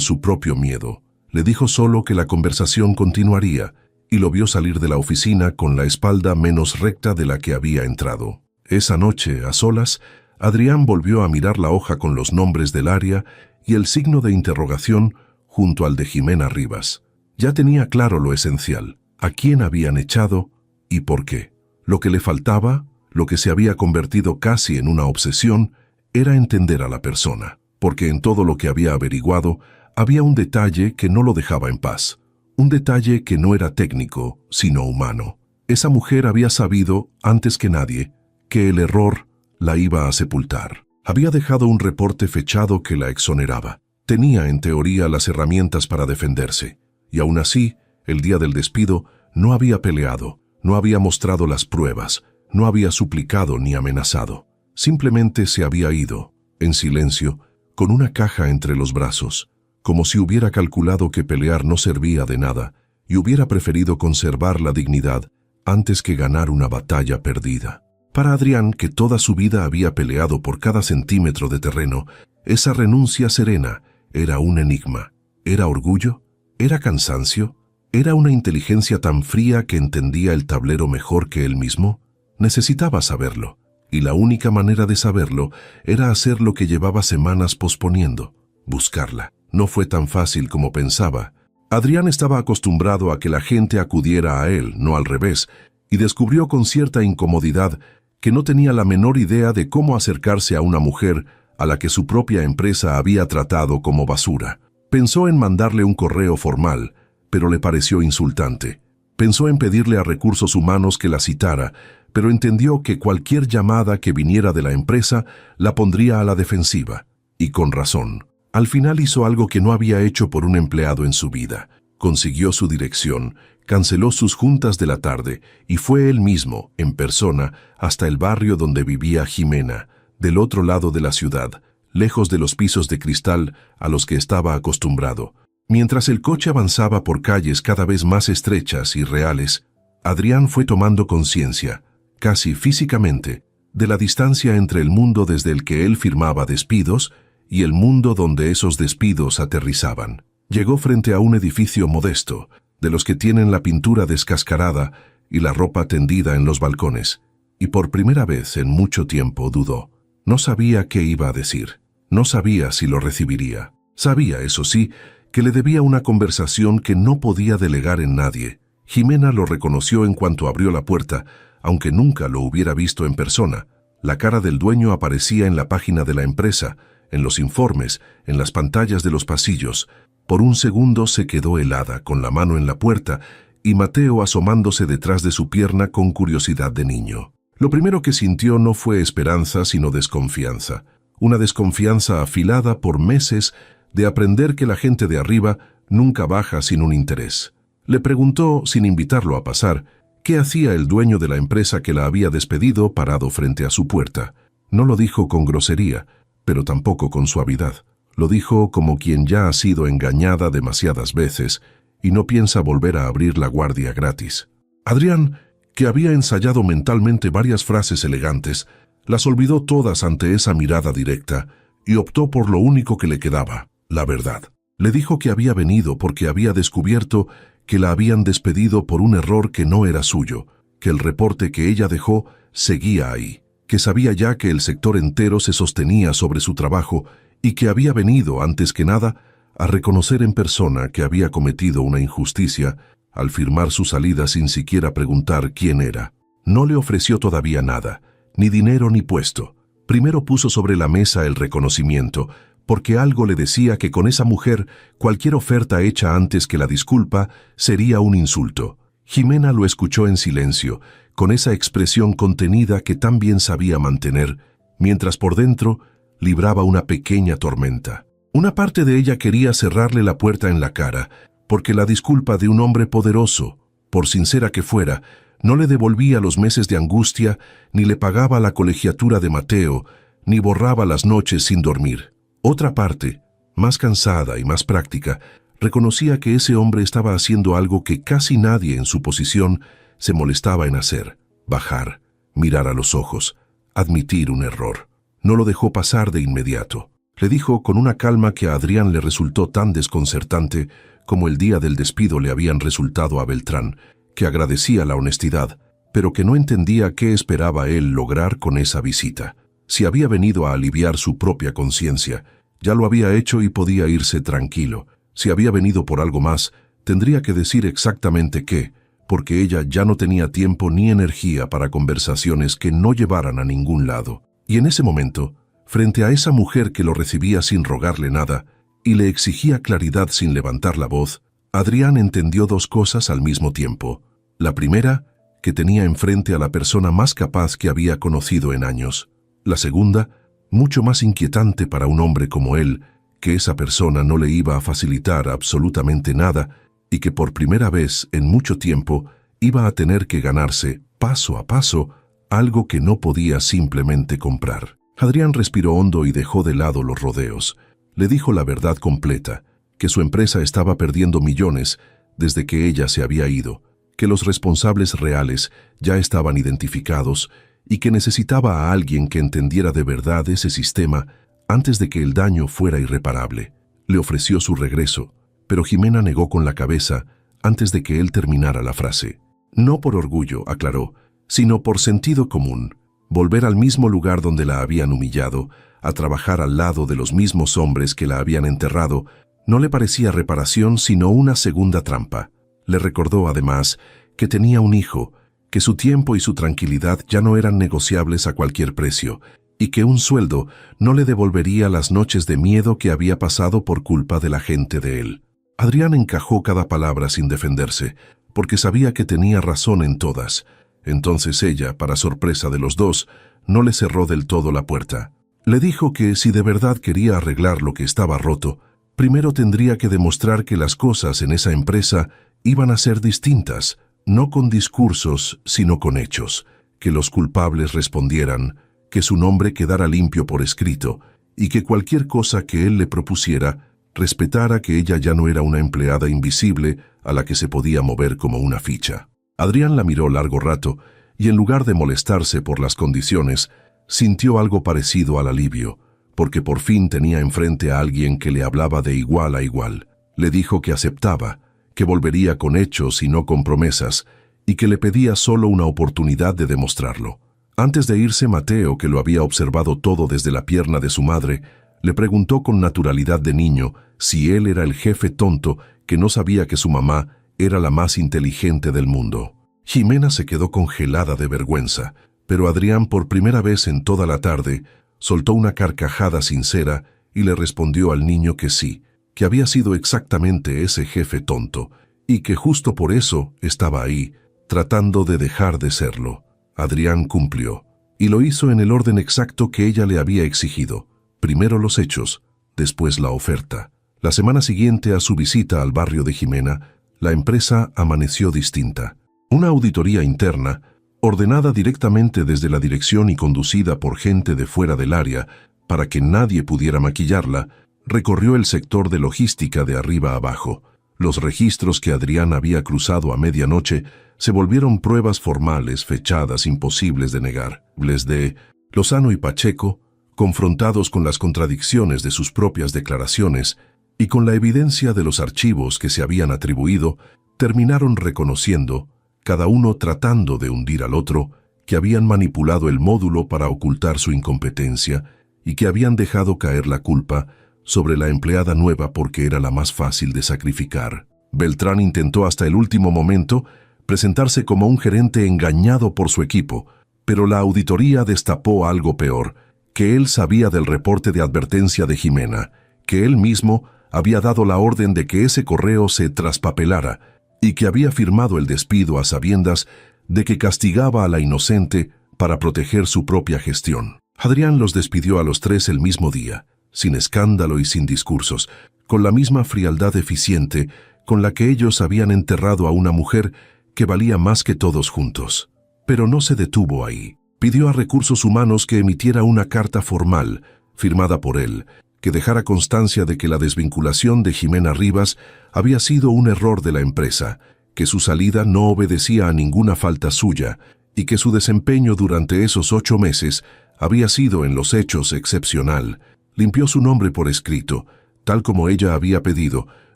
su propio miedo. Le dijo solo que la conversación continuaría y lo vio salir de la oficina con la espalda menos recta de la que había entrado. Esa noche, a solas, Adrián volvió a mirar la hoja con los nombres del área y el signo de interrogación junto al de Jimena Rivas. Ya tenía claro lo esencial: a quién habían echado y por qué. Lo que le faltaba, lo que se había convertido casi en una obsesión, era entender a la persona, porque en todo lo que había averiguado había un detalle que no lo dejaba en paz. Un detalle que no era técnico, sino humano. Esa mujer había sabido, antes que nadie, que el error la iba a sepultar. Había dejado un reporte fechado que la exoneraba. Tenía, en teoría, las herramientas para defenderse. Y aún así, el día del despido, no había peleado, no había mostrado las pruebas, no había suplicado ni amenazado. Simplemente se había ido, en silencio, con una caja entre los brazos, como si hubiera calculado que pelear no servía de nada y hubiera preferido conservar la dignidad antes que ganar una batalla perdida. Para Adrián, que toda su vida había peleado por cada centímetro de terreno, esa renuncia serena era un enigma. ¿Era orgullo? ¿Era cansancio? ¿Era una inteligencia tan fría que entendía el tablero mejor que él mismo? Necesitaba saberlo, y la única manera de saberlo era hacer lo que llevaba semanas posponiendo: buscarla. No fue tan fácil como pensaba. Adrián estaba acostumbrado a que la gente acudiera a él, no al revés, y descubrió con cierta incomodidad que no tenía la menor idea de cómo acercarse a una mujer a la que su propia empresa había tratado como basura. Pensó en mandarle un correo formal, pero le pareció insultante. Pensó en pedirle a Recursos Humanos que la citara, pero entendió que cualquier llamada que viniera de la empresa la pondría a la defensiva, y con razón. Al final hizo algo que no había hecho por un empleado en su vida. Consiguió su dirección, canceló sus juntas de la tarde y fue él mismo, en persona, hasta el barrio donde vivía Jimena, del otro lado de la ciudad, lejos de los pisos de cristal a los que estaba acostumbrado. Mientras el coche avanzaba por calles cada vez más estrechas y reales, Adrián fue tomando conciencia, casi físicamente, de la distancia entre el mundo desde el que él firmaba despidos y el mundo donde esos despidos aterrizaban. Llegó frente a un edificio modesto, de los que tienen la pintura descascarada y la ropa tendida en los balcones, y por primera vez en mucho tiempo dudó. No sabía qué iba a decir, no sabía si lo recibiría. Sabía, eso sí, que le debía una conversación que no podía delegar en nadie. Jimena lo reconoció en cuanto abrió la puerta, aunque nunca lo hubiera visto en persona. La cara del dueño aparecía en la página de la empresa, en los informes, en las pantallas de los pasillos. Por un segundo se quedó helada, con la mano en la puerta, y Mateo asomándose detrás de su pierna con curiosidad de niño. Lo primero que sintió no fue esperanza, sino desconfianza. Una desconfianza afilada por meses de aprender que la gente de arriba nunca baja sin un interés. Le preguntó, sin invitarlo a pasar, qué hacía el dueño de la empresa que la había despedido parado frente a su puerta. No lo dijo con grosería, pero tampoco con suavidad. Lo dijo como quien ya ha sido engañada demasiadas veces y no piensa volver a abrir la guardia gratis. Adrián, que había ensayado mentalmente varias frases elegantes, las olvidó todas ante esa mirada directa y optó por lo único que le quedaba: la verdad. Le dijo que había venido porque había descubierto que la habían despedido por un error que no era suyo, que el reporte que ella dejó seguía ahí, que sabía ya que el sector entero se sostenía sobre su trabajo y que había venido, antes que nada, a reconocer en persona que había cometido una injusticia al firmar su salida sin siquiera preguntar quién era. No le ofreció todavía nada, ni dinero ni puesto. Primero puso sobre la mesa el reconocimiento, porque algo le decía que con esa mujer cualquier oferta hecha antes que la disculpa sería un insulto. Jimena lo escuchó en silencio, con esa expresión contenida que tan bien sabía mantener, mientras por dentro libraba una pequeña tormenta. Una parte de ella quería cerrarle la puerta en la cara, porque la disculpa de un hombre poderoso, por sincera que fuera, No le devolvía los meses de angustia, ni le pagaba la colegiatura de Mateo, ni borraba las noches sin dormir. Otra parte, más cansada y más práctica, reconocía que ese hombre estaba haciendo algo que casi nadie en su posición se molestaba en hacer: bajar, mirar a los ojos, admitir un error. No lo dejó pasar de inmediato. Le dijo con una calma que a Adrián le resultó tan desconcertante como el día del despido le habían resultado a Beltrán, que agradecía la honestidad, pero que no entendía qué esperaba él lograr con esa visita. Si había venido a aliviar su propia conciencia, ya lo había hecho y podía irse tranquilo. Si había venido por algo más, tendría que decir exactamente qué, porque ella ya no tenía tiempo ni energía para conversaciones que no llevaran a ningún lado. Y en ese momento, frente a esa mujer que lo recibía sin rogarle nada y le exigía claridad sin levantar la voz, Adrián entendió dos cosas al mismo tiempo. La primera, que tenía enfrente a la persona más capaz que había conocido en años. La segunda, mucho más inquietante para un hombre como él, que esa persona no le iba a facilitar absolutamente nada y que por primera vez en mucho tiempo iba a tener que ganarse, paso a paso, algo que no podía simplemente comprar. Adrián respiró hondo y dejó de lado los rodeos. Le dijo la verdad completa, que su empresa estaba perdiendo millones desde que ella se había ido, que los responsables reales ya estaban identificados y que necesitaba a alguien que entendiera de verdad ese sistema antes de que el daño fuera irreparable. Le ofreció su regreso, pero Jimena negó con la cabeza antes de que él terminara la frase. No por orgullo, aclaró, sino por sentido común. Volver al mismo lugar donde la habían humillado, a trabajar al lado de los mismos hombres que la habían enterrado, no le parecía reparación sino una segunda trampa. Le recordó además que tenía un hijo, que su tiempo y su tranquilidad ya no eran negociables a cualquier precio, y que un sueldo no le devolvería las noches de miedo que había pasado por culpa de la gente de él. Adrián encajó cada palabra sin defenderse, porque sabía que tenía razón en todas. Entonces ella, para sorpresa de los dos, no le cerró del todo la puerta. Le dijo que si de verdad quería arreglar lo que estaba roto, primero tendría que demostrar que las cosas en esa empresa iban a ser distintas, no con discursos, sino con hechos, que los culpables respondieran, que su nombre quedara limpio por escrito, y que cualquier cosa que él le propusiera, respetara que ella ya no era una empleada invisible a la que se podía mover como una ficha. Adrián la miró largo rato, y en lugar de molestarse por las condiciones, sintió algo parecido al alivio, porque por fin tenía enfrente a alguien que le hablaba de igual a igual. Le dijo que aceptaba, que volvería con hechos y no con promesas, y que le pedía solo una oportunidad de demostrarlo. Antes de irse, Mateo, que lo había observado todo desde la pierna de su madre, le preguntó con naturalidad de niño si él era el jefe tonto que no sabía que su mamá era la más inteligente del mundo. Jimena se quedó congelada de vergüenza, pero Adrián, por primera vez en toda la tarde, soltó una carcajada sincera y le respondió al niño que sí, que había sido exactamente ese jefe tonto, y que justo por eso estaba ahí, tratando de dejar de serlo. Adrián cumplió, y lo hizo en el orden exacto que ella le había exigido. Primero los hechos, después la oferta. La semana siguiente a su visita al barrio de Jimena, la empresa amaneció distinta. Una auditoría interna, ordenada directamente desde la dirección y conducida por gente de fuera del área, para que nadie pudiera maquillarla, recorrió el sector de logística de arriba a abajo. Los registros que Adrián había cruzado a medianoche se volvieron pruebas formales, fechadas, imposibles de negar. Les de Lozano y Pacheco, confrontados con las contradicciones de sus propias declaraciones y con la evidencia de los archivos que se habían atribuido, terminaron reconociendo, cada uno tratando de hundir al otro, que habían manipulado el módulo para ocultar su incompetencia y que habían dejado caer la culpa sobre la empleada nueva porque era la más fácil de sacrificar. Beltrán intentó hasta el último momento presentarse como un gerente engañado por su equipo, pero la auditoría destapó algo peor, que él sabía del reporte de advertencia de Jimena, que él mismo había dado la orden de que ese correo se traspapelara y que había firmado el despido a sabiendas de que castigaba a la inocente para proteger su propia gestión. Adrián los despidió a los tres el mismo día, sin escándalo y sin discursos, con la misma frialdad eficiente con la que ellos habían enterrado a una mujer que valía más que todos juntos. Pero no se detuvo ahí. Pidió a Recursos Humanos que emitiera una carta formal, firmada por él, que dejara constancia de que la desvinculación de Ximena Rivas había sido un error de la empresa, que su salida no obedecía a ninguna falta suya y que su desempeño durante esos 8 meses había sido en los hechos excepcional. Limpió su nombre por escrito, tal como ella había pedido,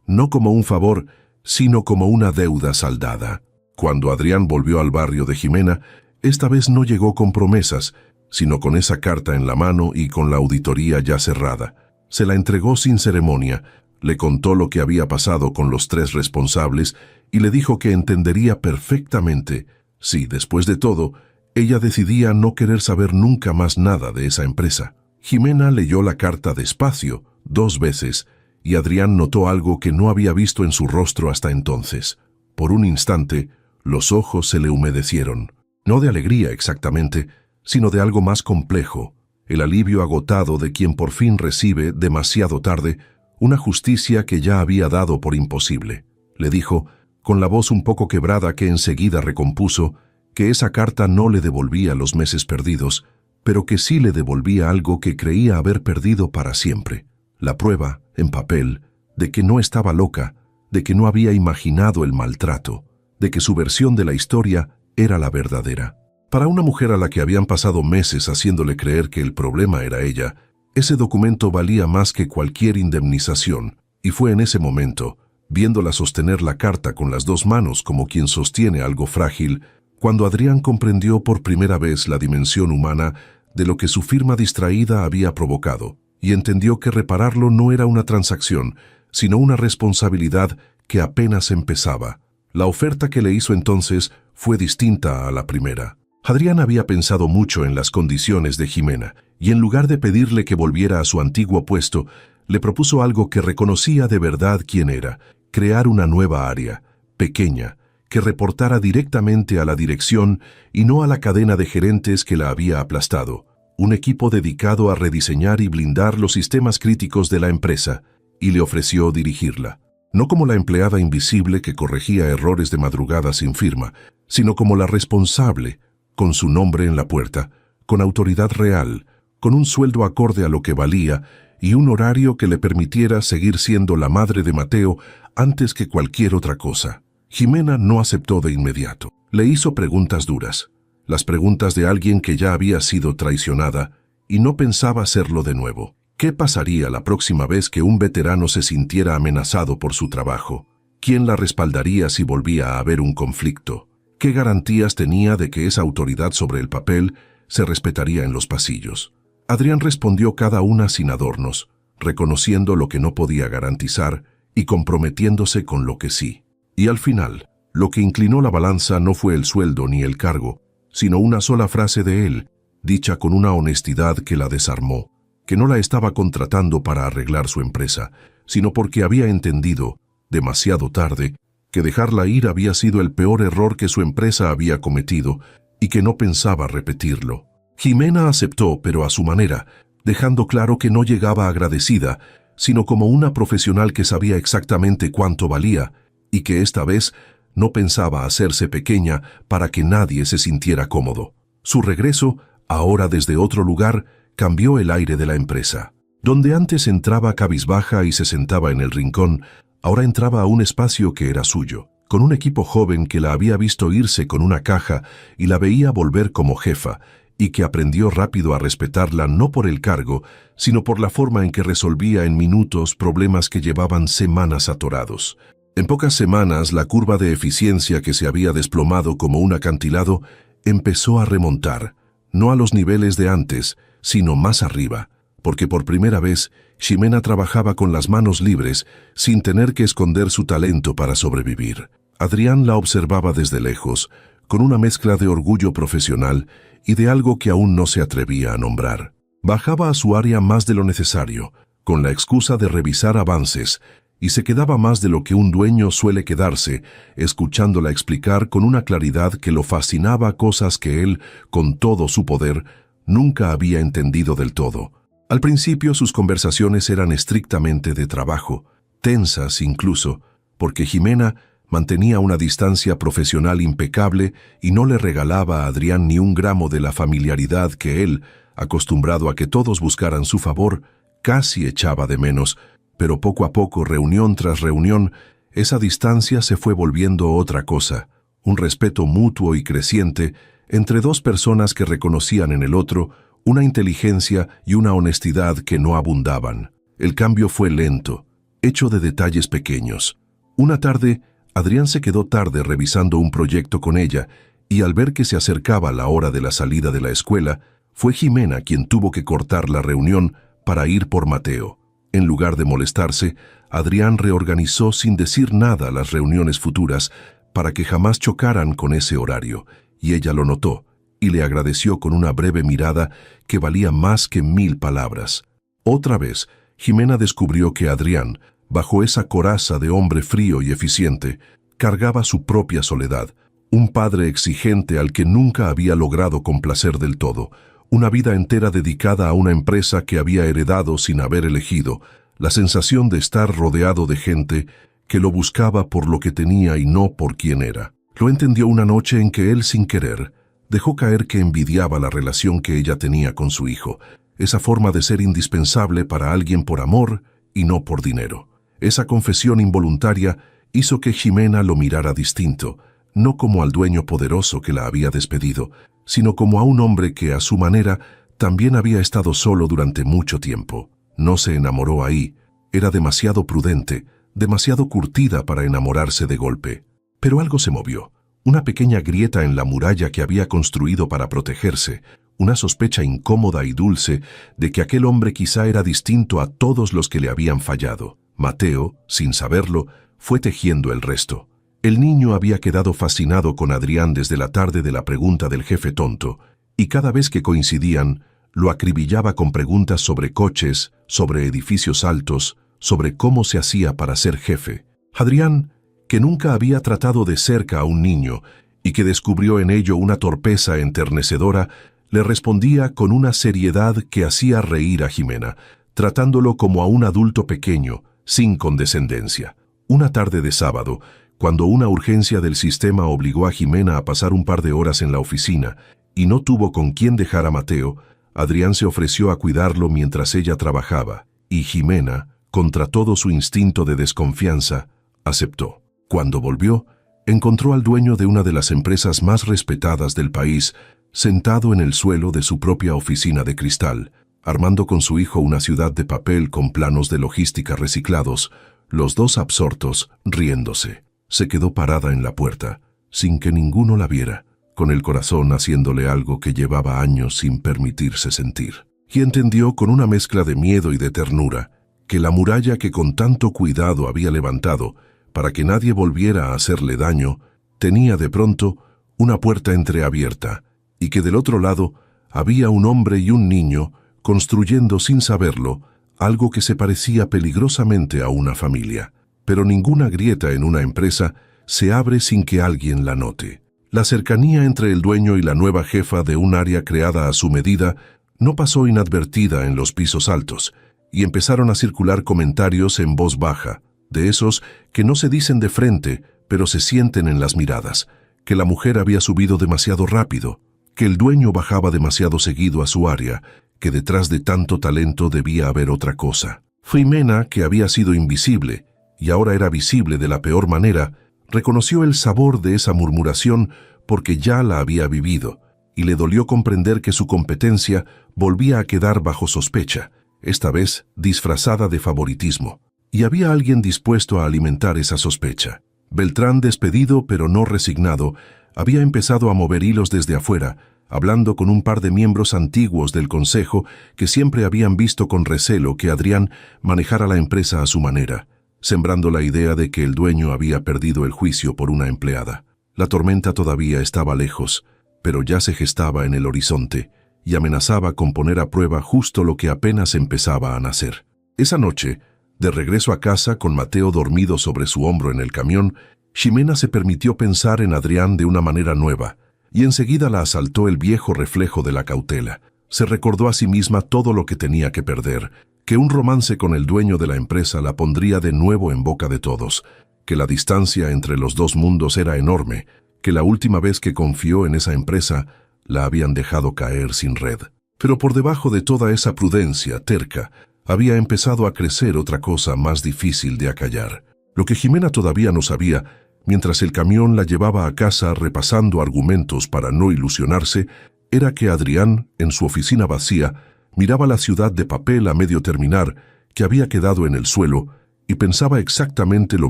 no como un favor, sino como una deuda saldada. Cuando Adrián volvió al barrio de Ximena, esta vez no llegó con promesas, sino con esa carta en la mano y con la auditoría ya cerrada. Se la entregó sin ceremonia, le contó lo que había pasado con los 3 responsables y le dijo que entendería perfectamente si, después de todo, ella decidía no querer saber nunca más nada de esa empresa. Ximena leyó la carta despacio, 2 veces, y Adrián notó algo que no había visto en su rostro hasta entonces. Por un instante, los ojos se le humedecieron. No de alegría exactamente, sino de algo más complejo, el alivio agotado de quien por fin recibe, demasiado tarde, una justicia que ya había dado por imposible. Le dijo, con la voz un poco quebrada que enseguida recompuso, que esa carta no le devolvía los meses perdidos, pero que sí le devolvía algo que creía haber perdido para siempre. La prueba, en papel, de que no estaba loca, de que no había imaginado el maltrato, de que su versión de la historia era la verdadera. Para una mujer a la que habían pasado meses haciéndole creer que el problema era ella, ese documento valía más que cualquier indemnización, y fue en ese momento, viéndola sostener la carta con las 2 manos como quien sostiene algo frágil, cuando Adrián comprendió por primera vez la dimensión humana de lo que su firma distraída había provocado, y entendió que repararlo no era una transacción, sino una responsabilidad que apenas empezaba. La oferta que le hizo entonces fue distinta a la primera. Adrián había pensado mucho en las condiciones de Ximena, y en lugar de pedirle que volviera a su antiguo puesto, le propuso algo que reconocía de verdad quién era: crear una nueva área, pequeña, que reportara directamente a la dirección y no a la cadena de gerentes que la había aplastado. Un equipo dedicado a rediseñar y blindar los sistemas críticos de la empresa, y le ofreció dirigirla. No como la empleada invisible que corregía errores de madrugada sin firma, sino como la responsable, con su nombre en la puerta, con autoridad real, con un sueldo acorde a lo que valía y un horario que le permitiera seguir siendo la madre de Mateo antes que cualquier otra cosa. Ximena no aceptó de inmediato. Le hizo preguntas duras, las preguntas de alguien que ya había sido traicionada y no pensaba hacerlo de nuevo. ¿Qué pasaría la próxima vez que un veterano se sintiera amenazado por su trabajo? ¿Quién la respaldaría si volvía a haber un conflicto? ¿Qué garantías tenía de que esa autoridad sobre el papel se respetaría en los pasillos? Adrián respondió cada una sin adornos, reconociendo lo que no podía garantizar y comprometiéndose con lo que sí. Y al final, lo que inclinó la balanza no fue el sueldo ni el cargo, sino una sola frase de él, dicha con una honestidad que la desarmó, que no la estaba contratando para arreglar su empresa, sino porque había entendido, demasiado tarde, que dejarla ir había sido el peor error que su empresa había cometido y que no pensaba repetirlo. Ximena aceptó, pero a su manera, dejando claro que no llegaba agradecida, sino como una profesional que sabía exactamente cuánto valía y que esta vez no pensaba hacerse pequeña para que nadie se sintiera cómodo. Su regreso, ahora desde otro lugar, cambió el aire de la empresa. Donde antes entraba cabizbaja y se sentaba en el rincón, ahora entraba a un espacio que era suyo, con un equipo joven que la había visto irse con una caja y la veía volver como jefa, y que aprendió rápido a respetarla no por el cargo, sino por la forma en que resolvía en minutos problemas que llevaban semanas atorados. En pocas semanas, la curva de eficiencia que se había desplomado como un acantilado empezó a remontar, no a los niveles de antes, sino más arriba, porque por primera vez Ximena trabajaba con las manos libres, sin tener que esconder su talento para sobrevivir. Adrián la observaba desde lejos, con una mezcla de orgullo profesional y de algo que aún no se atrevía a nombrar. Bajaba a su área más de lo necesario, con la excusa de revisar avances, y se quedaba más de lo que un dueño suele quedarse, escuchándola explicar con una claridad que lo fascinaba cosas que él, con todo su poder, nunca había entendido del todo. Al principio sus conversaciones eran estrictamente de trabajo, tensas incluso, porque Ximena Mantenía una distancia profesional impecable y no le regalaba a Adrián ni un gramo de la familiaridad que él, acostumbrado a que todos buscaran su favor, casi echaba de menos, pero poco a poco, reunión tras reunión, esa distancia se fue volviendo otra cosa, un respeto mutuo y creciente entre dos personas que reconocían en el otro una inteligencia y una honestidad que no abundaban. El cambio fue lento, hecho de detalles pequeños. Una tarde, Adrián se quedó tarde revisando un proyecto con ella y al ver que se acercaba la hora de la salida de la escuela, fue Jimena quien tuvo que cortar la reunión para ir por Mateo. En lugar de molestarse, Adrián reorganizó sin decir nada las reuniones futuras para que jamás chocaran con ese horario, y ella lo notó y le agradeció con una breve mirada que valía más que 1000 palabras. Otra vez, Jimena descubrió que Adrián, bajo esa coraza de hombre frío y eficiente, cargaba su propia soledad, un padre exigente al que nunca había logrado complacer del todo, una vida entera dedicada a una empresa que había heredado sin haber elegido, la sensación de estar rodeado de gente que lo buscaba por lo que tenía y no por quién era. Lo entendió una noche en que él, sin querer, dejó caer que envidiaba la relación que ella tenía con su hijo, esa forma de ser indispensable para alguien por amor y no por dinero. Esa confesión involuntaria hizo que Jimena lo mirara distinto, no como al dueño poderoso que la había despedido, sino como a un hombre que, a su manera, también había estado solo durante mucho tiempo. No se enamoró ahí, era demasiado prudente, demasiado curtida para enamorarse de golpe. Pero algo se movió, una pequeña grieta en la muralla que había construido para protegerse, una sospecha incómoda y dulce de que aquel hombre quizá era distinto a todos los que le habían fallado. Mateo, sin saberlo, fue tejiendo el resto. El niño había quedado fascinado con Adrián desde la tarde de la pregunta del jefe tonto, y cada vez que coincidían, lo acribillaba con preguntas sobre coches, sobre edificios altos, sobre cómo se hacía para ser jefe. Adrián, que nunca había tratado de cerca a un niño y que descubrió en ello una torpeza enternecedora, le respondía con una seriedad que hacía reír a Jimena, tratándolo como a un adulto pequeño, sin condescendencia. Una tarde de sábado, cuando una urgencia del sistema obligó a Jimena a pasar un par de horas en la oficina y no tuvo con quién dejar a Mateo, Adrián se ofreció a cuidarlo mientras ella trabajaba, y Jimena, contra todo su instinto de desconfianza, aceptó. Cuando volvió, encontró al dueño de una de las empresas más respetadas del país, sentado en el suelo de su propia oficina de cristal, armando con su hijo una ciudad de papel con planos de logística reciclados, los dos absortos, riéndose. Se quedó parada en la puerta, sin que ninguno la viera, con el corazón haciéndole algo que llevaba años sin permitirse sentir. Y entendió con una mezcla de miedo y de ternura que la muralla que con tanto cuidado había levantado para que nadie volviera a hacerle daño, tenía de pronto una puerta entreabierta, y que del otro lado había un hombre y un niño construyendo sin saberlo algo que se parecía peligrosamente a una familia. Pero ninguna grieta en una empresa se abre sin que alguien la note. La cercanía entre el dueño y la nueva jefa de un área creada a su medida no pasó inadvertida en los pisos altos, y empezaron a circular comentarios en voz baja, de esos que no se dicen de frente, pero se sienten en las miradas, que la mujer había subido demasiado rápido, que el dueño bajaba demasiado seguido a su área, que detrás de tanto talento debía haber otra cosa. Jimena, que había sido invisible, y ahora era visible de la peor manera, reconoció el sabor de esa murmuración porque ya la había vivido, y le dolió comprender que su competencia volvía a quedar bajo sospecha, esta vez disfrazada de favoritismo. Y había alguien dispuesto a alimentar esa sospecha. Beltrán, despedido pero no resignado, había empezado a mover hilos desde afuera, hablando con un par de miembros antiguos del consejo que siempre habían visto con recelo que Adrián manejara la empresa a su manera, sembrando la idea de que el dueño había perdido el juicio por una empleada. La tormenta todavía estaba lejos, pero ya se gestaba en el horizonte y amenazaba con poner a prueba justo lo que apenas empezaba a nacer. Esa noche, de regreso a casa con Mateo dormido sobre su hombro en el camión, Jimena se permitió pensar en Adrián de una manera nueva, y enseguida la asaltó el viejo reflejo de la cautela. Se recordó a sí misma todo lo que tenía que perder, que un romance con el dueño de la empresa la pondría de nuevo en boca de todos, que la distancia entre los dos mundos era enorme, que la última vez que confió en esa empresa la habían dejado caer sin red. Pero por debajo de toda esa prudencia terca, había empezado a crecer otra cosa más difícil de acallar. Lo que Jimena todavía no sabía, mientras el camión la llevaba a casa repasando argumentos para no ilusionarse, era que Adrián, en su oficina vacía, miraba la ciudad de papel a medio terminar, que había quedado en el suelo, y pensaba exactamente lo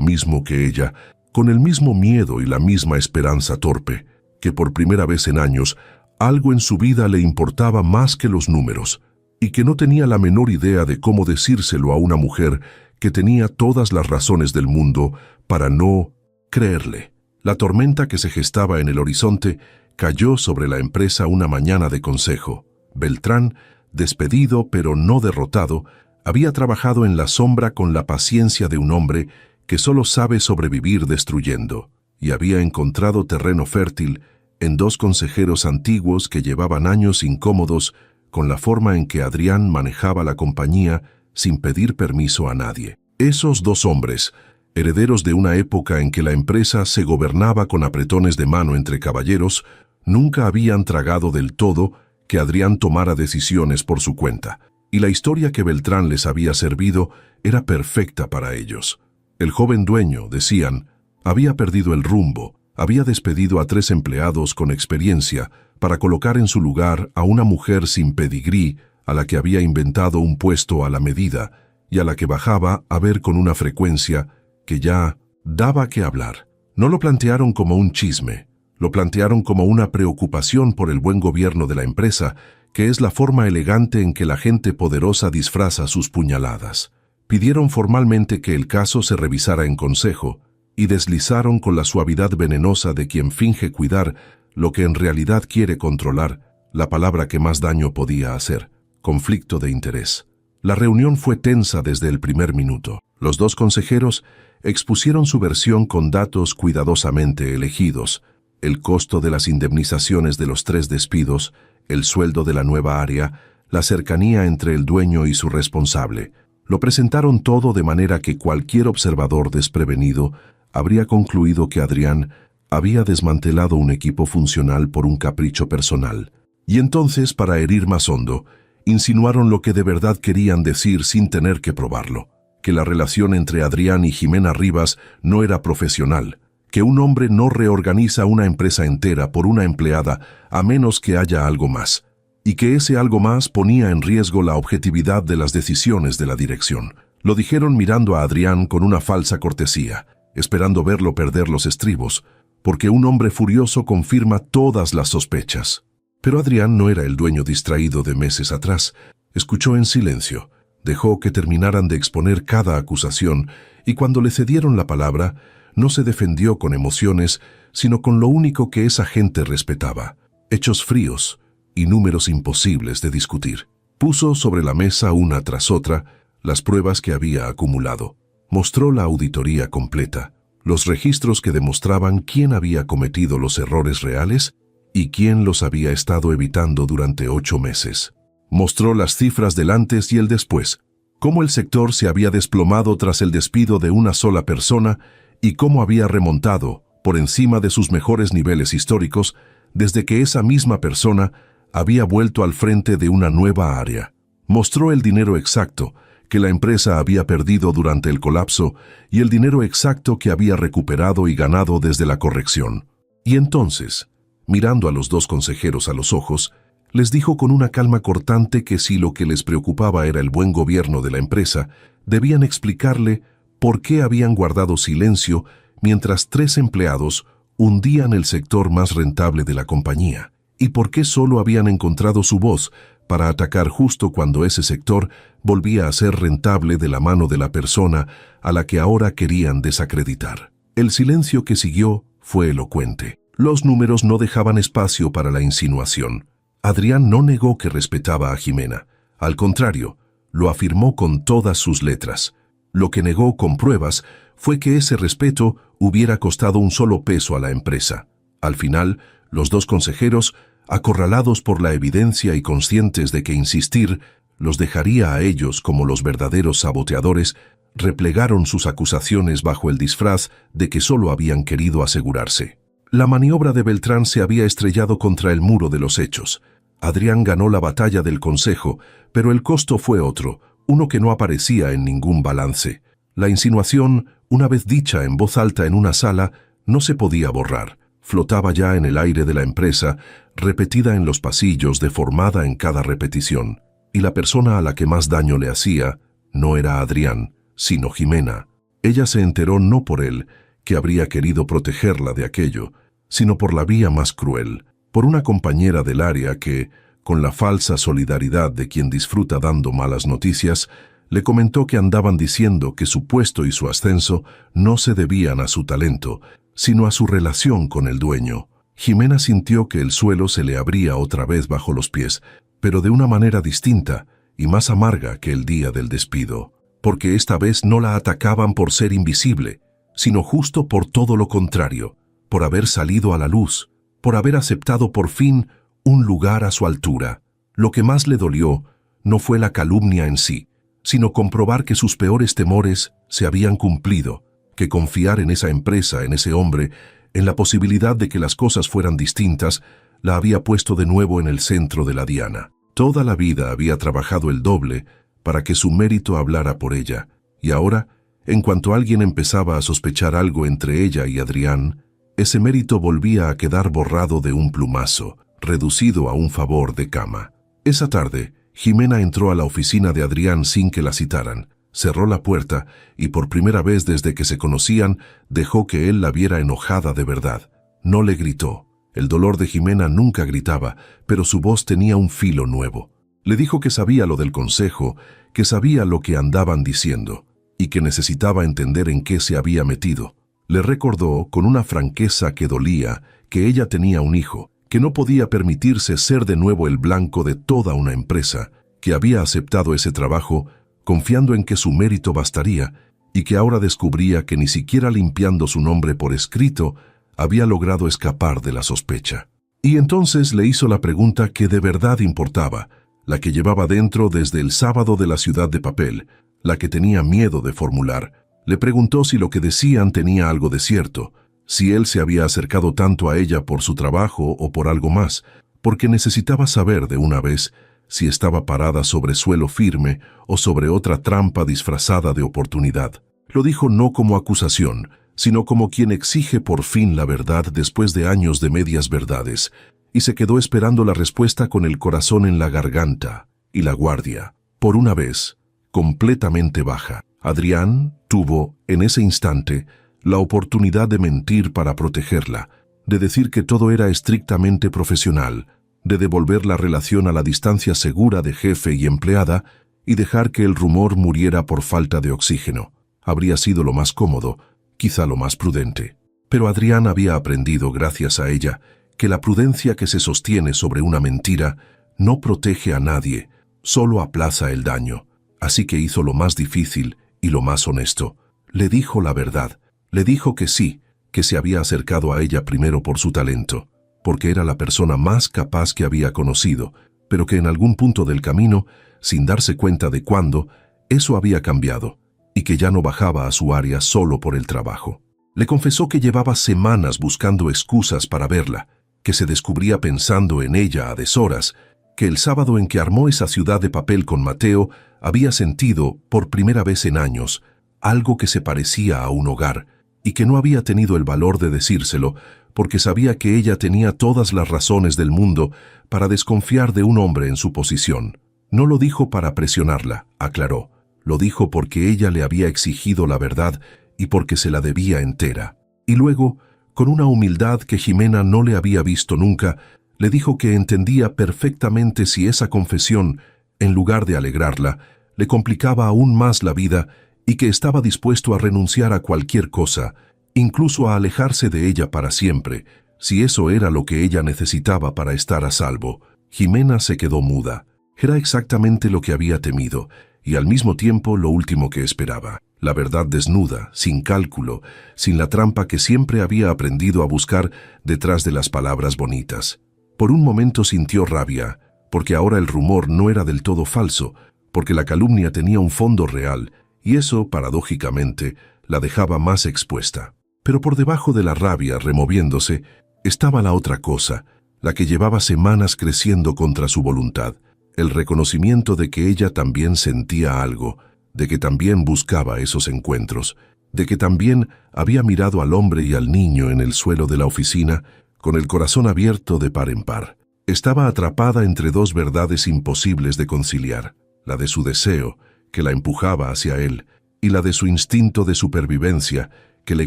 mismo que ella, con el mismo miedo y la misma esperanza torpe, que por primera vez en años, algo en su vida le importaba más que los números, y que no tenía la menor idea de cómo decírselo a una mujer que tenía todas las razones del mundo para no creerle. La tormenta que se gestaba en el horizonte cayó sobre la empresa una mañana de consejo. Beltrán, despedido pero no derrotado, había trabajado en la sombra con la paciencia de un hombre que solo sabe sobrevivir destruyendo, y había encontrado terreno fértil en dos consejeros antiguos que llevaban años incómodos con la forma en que Adrián manejaba la compañía sin pedir permiso a nadie. Esos dos hombres, herederos de una época en que la empresa se gobernaba con apretones de mano entre caballeros, nunca habían tragado del todo que Adrián tomara decisiones por su cuenta, y la historia que Beltrán les había servido era perfecta para ellos. El joven dueño, decían, había perdido el rumbo, había despedido a 3 empleados con experiencia para colocar en su lugar a una mujer sin pedigrí a la que había inventado un puesto a la medida y a la que bajaba a ver con una frecuencia que ya daba que hablar. No lo plantearon como un chisme, lo plantearon como una preocupación por el buen gobierno de la empresa, que es la forma elegante en que la gente poderosa disfraza sus puñaladas. Pidieron formalmente que el caso se revisara en consejo y deslizaron con la suavidad venenosa de quien finge cuidar lo que en realidad quiere controlar, la palabra que más daño podía hacer: conflicto de interés. La reunión fue tensa desde el primer minuto. Los dos consejeros expusieron su versión con datos cuidadosamente elegidos: el costo de las indemnizaciones de los 3 despidos, el sueldo de la nueva área, la cercanía entre el dueño y su responsable. Lo presentaron todo de manera que cualquier observador desprevenido habría concluido que Adrián había desmantelado un equipo funcional por un capricho personal. Y entonces, para herir más hondo, insinuaron lo que de verdad querían decir sin tener que probarlo: que la relación entre Adrián y Jimena Rivas no era profesional, que un hombre no reorganiza una empresa entera por una empleada a menos que haya algo más, y que ese algo más ponía en riesgo la objetividad de las decisiones de la dirección. Lo dijeron mirando a Adrián con una falsa cortesía, esperando verlo perder los estribos, porque un hombre furioso confirma todas las sospechas. Pero Adrián no era el dueño distraído de meses atrás. Escuchó en silencio, dejó que terminaran de exponer cada acusación, y cuando le cedieron la palabra, no se defendió con emociones, sino con lo único que esa gente respetaba: hechos fríos y números imposibles de discutir. Puso sobre la mesa una tras otra las pruebas que había acumulado. Mostró la auditoría completa, los registros que demostraban quién había cometido los errores reales y quién los había estado evitando durante 8 meses. Mostró las cifras del antes y el después, cómo el sector se había desplomado tras el despido de una sola persona y cómo había remontado, por encima de sus mejores niveles históricos, desde que esa misma persona había vuelto al frente de una nueva área. Mostró el dinero exacto que la empresa había perdido durante el colapso y el dinero exacto que había recuperado y ganado desde la corrección. Y entonces, mirando a los dos consejeros a los ojos, les dijo con una calma cortante que si lo que les preocupaba era el buen gobierno de la empresa, debían explicarle por qué habían guardado silencio mientras 3 empleados hundían el sector más rentable de la compañía, y por qué solo habían encontrado su voz para atacar justo cuando ese sector volvía a ser rentable de la mano de la persona a la que ahora querían desacreditar. El silencio que siguió fue elocuente. Los números no dejaban espacio para la insinuación. Adrián no negó que respetaba a Jimena. Al contrario, lo afirmó con todas sus letras. Lo que negó con pruebas fue que ese respeto hubiera costado un solo peso a la empresa. Al final, los dos consejeros, acorralados por la evidencia y conscientes de que insistir los dejaría a ellos como los verdaderos saboteadores, replegaron sus acusaciones bajo el disfraz de que solo habían querido asegurarse. La maniobra de Beltrán se había estrellado contra el muro de los hechos. Adrián ganó la batalla del consejo, pero el costo fue otro, uno que no aparecía en ningún balance. La insinuación, una vez dicha en voz alta en una sala, no se podía borrar. Flotaba ya en el aire de la empresa, repetida en los pasillos, deformada en cada repetición. Y la persona a la que más daño le hacía no era Adrián, sino Jimena. Ella se enteró no por él, que habría querido protegerla de aquello, sino por la vía más cruel, por una compañera del área que, con la falsa solidaridad de quien disfruta dando malas noticias, le comentó que andaban diciendo que su puesto y su ascenso no se debían a su talento, sino a su relación con el dueño. Jimena sintió que el suelo se le abría otra vez bajo los pies, pero de una manera distinta y más amarga que el día del despido, porque esta vez no la atacaban por ser invisible, sino justo por todo lo contrario, por haber salido a la luz, por haber aceptado por fin un lugar a su altura. Lo que más le dolió no fue la calumnia en sí, sino comprobar que sus peores temores se habían cumplido, que confiar en esa empresa, en ese hombre, en la posibilidad de que las cosas fueran distintas, la había puesto de nuevo en el centro de la diana. Toda la vida había trabajado el doble para que su mérito hablara por ella, y ahora, en cuanto alguien empezaba a sospechar algo entre ella y Adrián, ese mérito volvía a quedar borrado de un plumazo, reducido a un favor de cama. Esa tarde, Jimena entró a la oficina de Adrián sin que la citaran, cerró la puerta y por primera vez desde que se conocían dejó que él la viera enojada de verdad. No le gritó. El dolor de Jimena nunca gritaba, pero su voz tenía un filo nuevo. Le dijo que sabía lo del consejo, que sabía lo que andaban diciendo, y que necesitaba entender en qué se había metido. Le recordó, con una franqueza que dolía, que ella tenía un hijo, que no podía permitirse ser de nuevo el blanco de toda una empresa, que había aceptado ese trabajo confiando en que su mérito bastaría, y que ahora descubría que ni siquiera limpiando su nombre por escrito había logrado escapar de la sospecha. Y entonces le hizo la pregunta que de verdad importaba, la que llevaba dentro desde el sábado de la ciudad de papel, la que tenía miedo de formular. Le preguntó si lo que decían tenía algo de cierto, si él se había acercado tanto a ella por su trabajo o por algo más, porque necesitaba saber de una vez si estaba parada sobre suelo firme o sobre otra trampa disfrazada de oportunidad. Lo dijo no como acusación, sino como quien exige por fin la verdad después de años de medias verdades, y se quedó esperando la respuesta con el corazón en la garganta y la guardia, por una vez, completamente baja. Adrián tuvo, en ese instante, la oportunidad de mentir para protegerla, de decir que todo era estrictamente profesional, de devolver la relación a la distancia segura de jefe y empleada y dejar que el rumor muriera por falta de oxígeno. Habría sido lo más cómodo, quizá lo más prudente. Pero Adrián había aprendido, gracias a ella, que la prudencia que se sostiene sobre una mentira no protege a nadie, solo aplaza el daño. Así que hizo lo más difícil y lo más honesto. Le dijo la verdad. Le dijo que sí, que se había acercado a ella primero por su talento, porque era la persona más capaz que había conocido, pero que en algún punto del camino, sin darse cuenta de cuándo, eso había cambiado, y que ya no bajaba a su área solo por el trabajo. Le confesó que llevaba semanas buscando excusas para verla, que se descubría pensando en ella a deshoras, que el sábado en que armó esa ciudad de papel con Mateo había sentido, por primera vez en años, algo que se parecía a un hogar, y que no había tenido el valor de decírselo, porque sabía que ella tenía todas las razones del mundo para desconfiar de un hombre en su posición. No lo dijo para presionarla, aclaró. Lo dijo porque ella le había exigido la verdad y porque se la debía entera. Y luego, con una humildad que Jimena no le había visto nunca, le dijo que entendía perfectamente si esa confesión, en lugar de alegrarla, le complicaba aún más la vida y que estaba dispuesto a renunciar a cualquier cosa, incluso a alejarse de ella para siempre, si eso era lo que ella necesitaba para estar a salvo. Jimena se quedó muda. Era exactamente lo que había temido, y al mismo tiempo lo último que esperaba. La verdad desnuda, sin cálculo, sin la trampa que siempre había aprendido a buscar detrás de las palabras bonitas. Por un momento sintió rabia, porque ahora el rumor no era del todo falso, porque la calumnia tenía un fondo real, y eso, paradójicamente, la dejaba más expuesta. Pero por debajo de la rabia, removiéndose, estaba la otra cosa, la que llevaba semanas creciendo contra su voluntad, el reconocimiento de que ella también sentía algo, de que también buscaba esos encuentros, de que también había mirado al hombre y al niño en el suelo de la oficina con el corazón abierto de par en par. Estaba atrapada entre dos verdades imposibles de conciliar, la de su deseo, que la empujaba hacia él, y la de su instinto de supervivencia, que le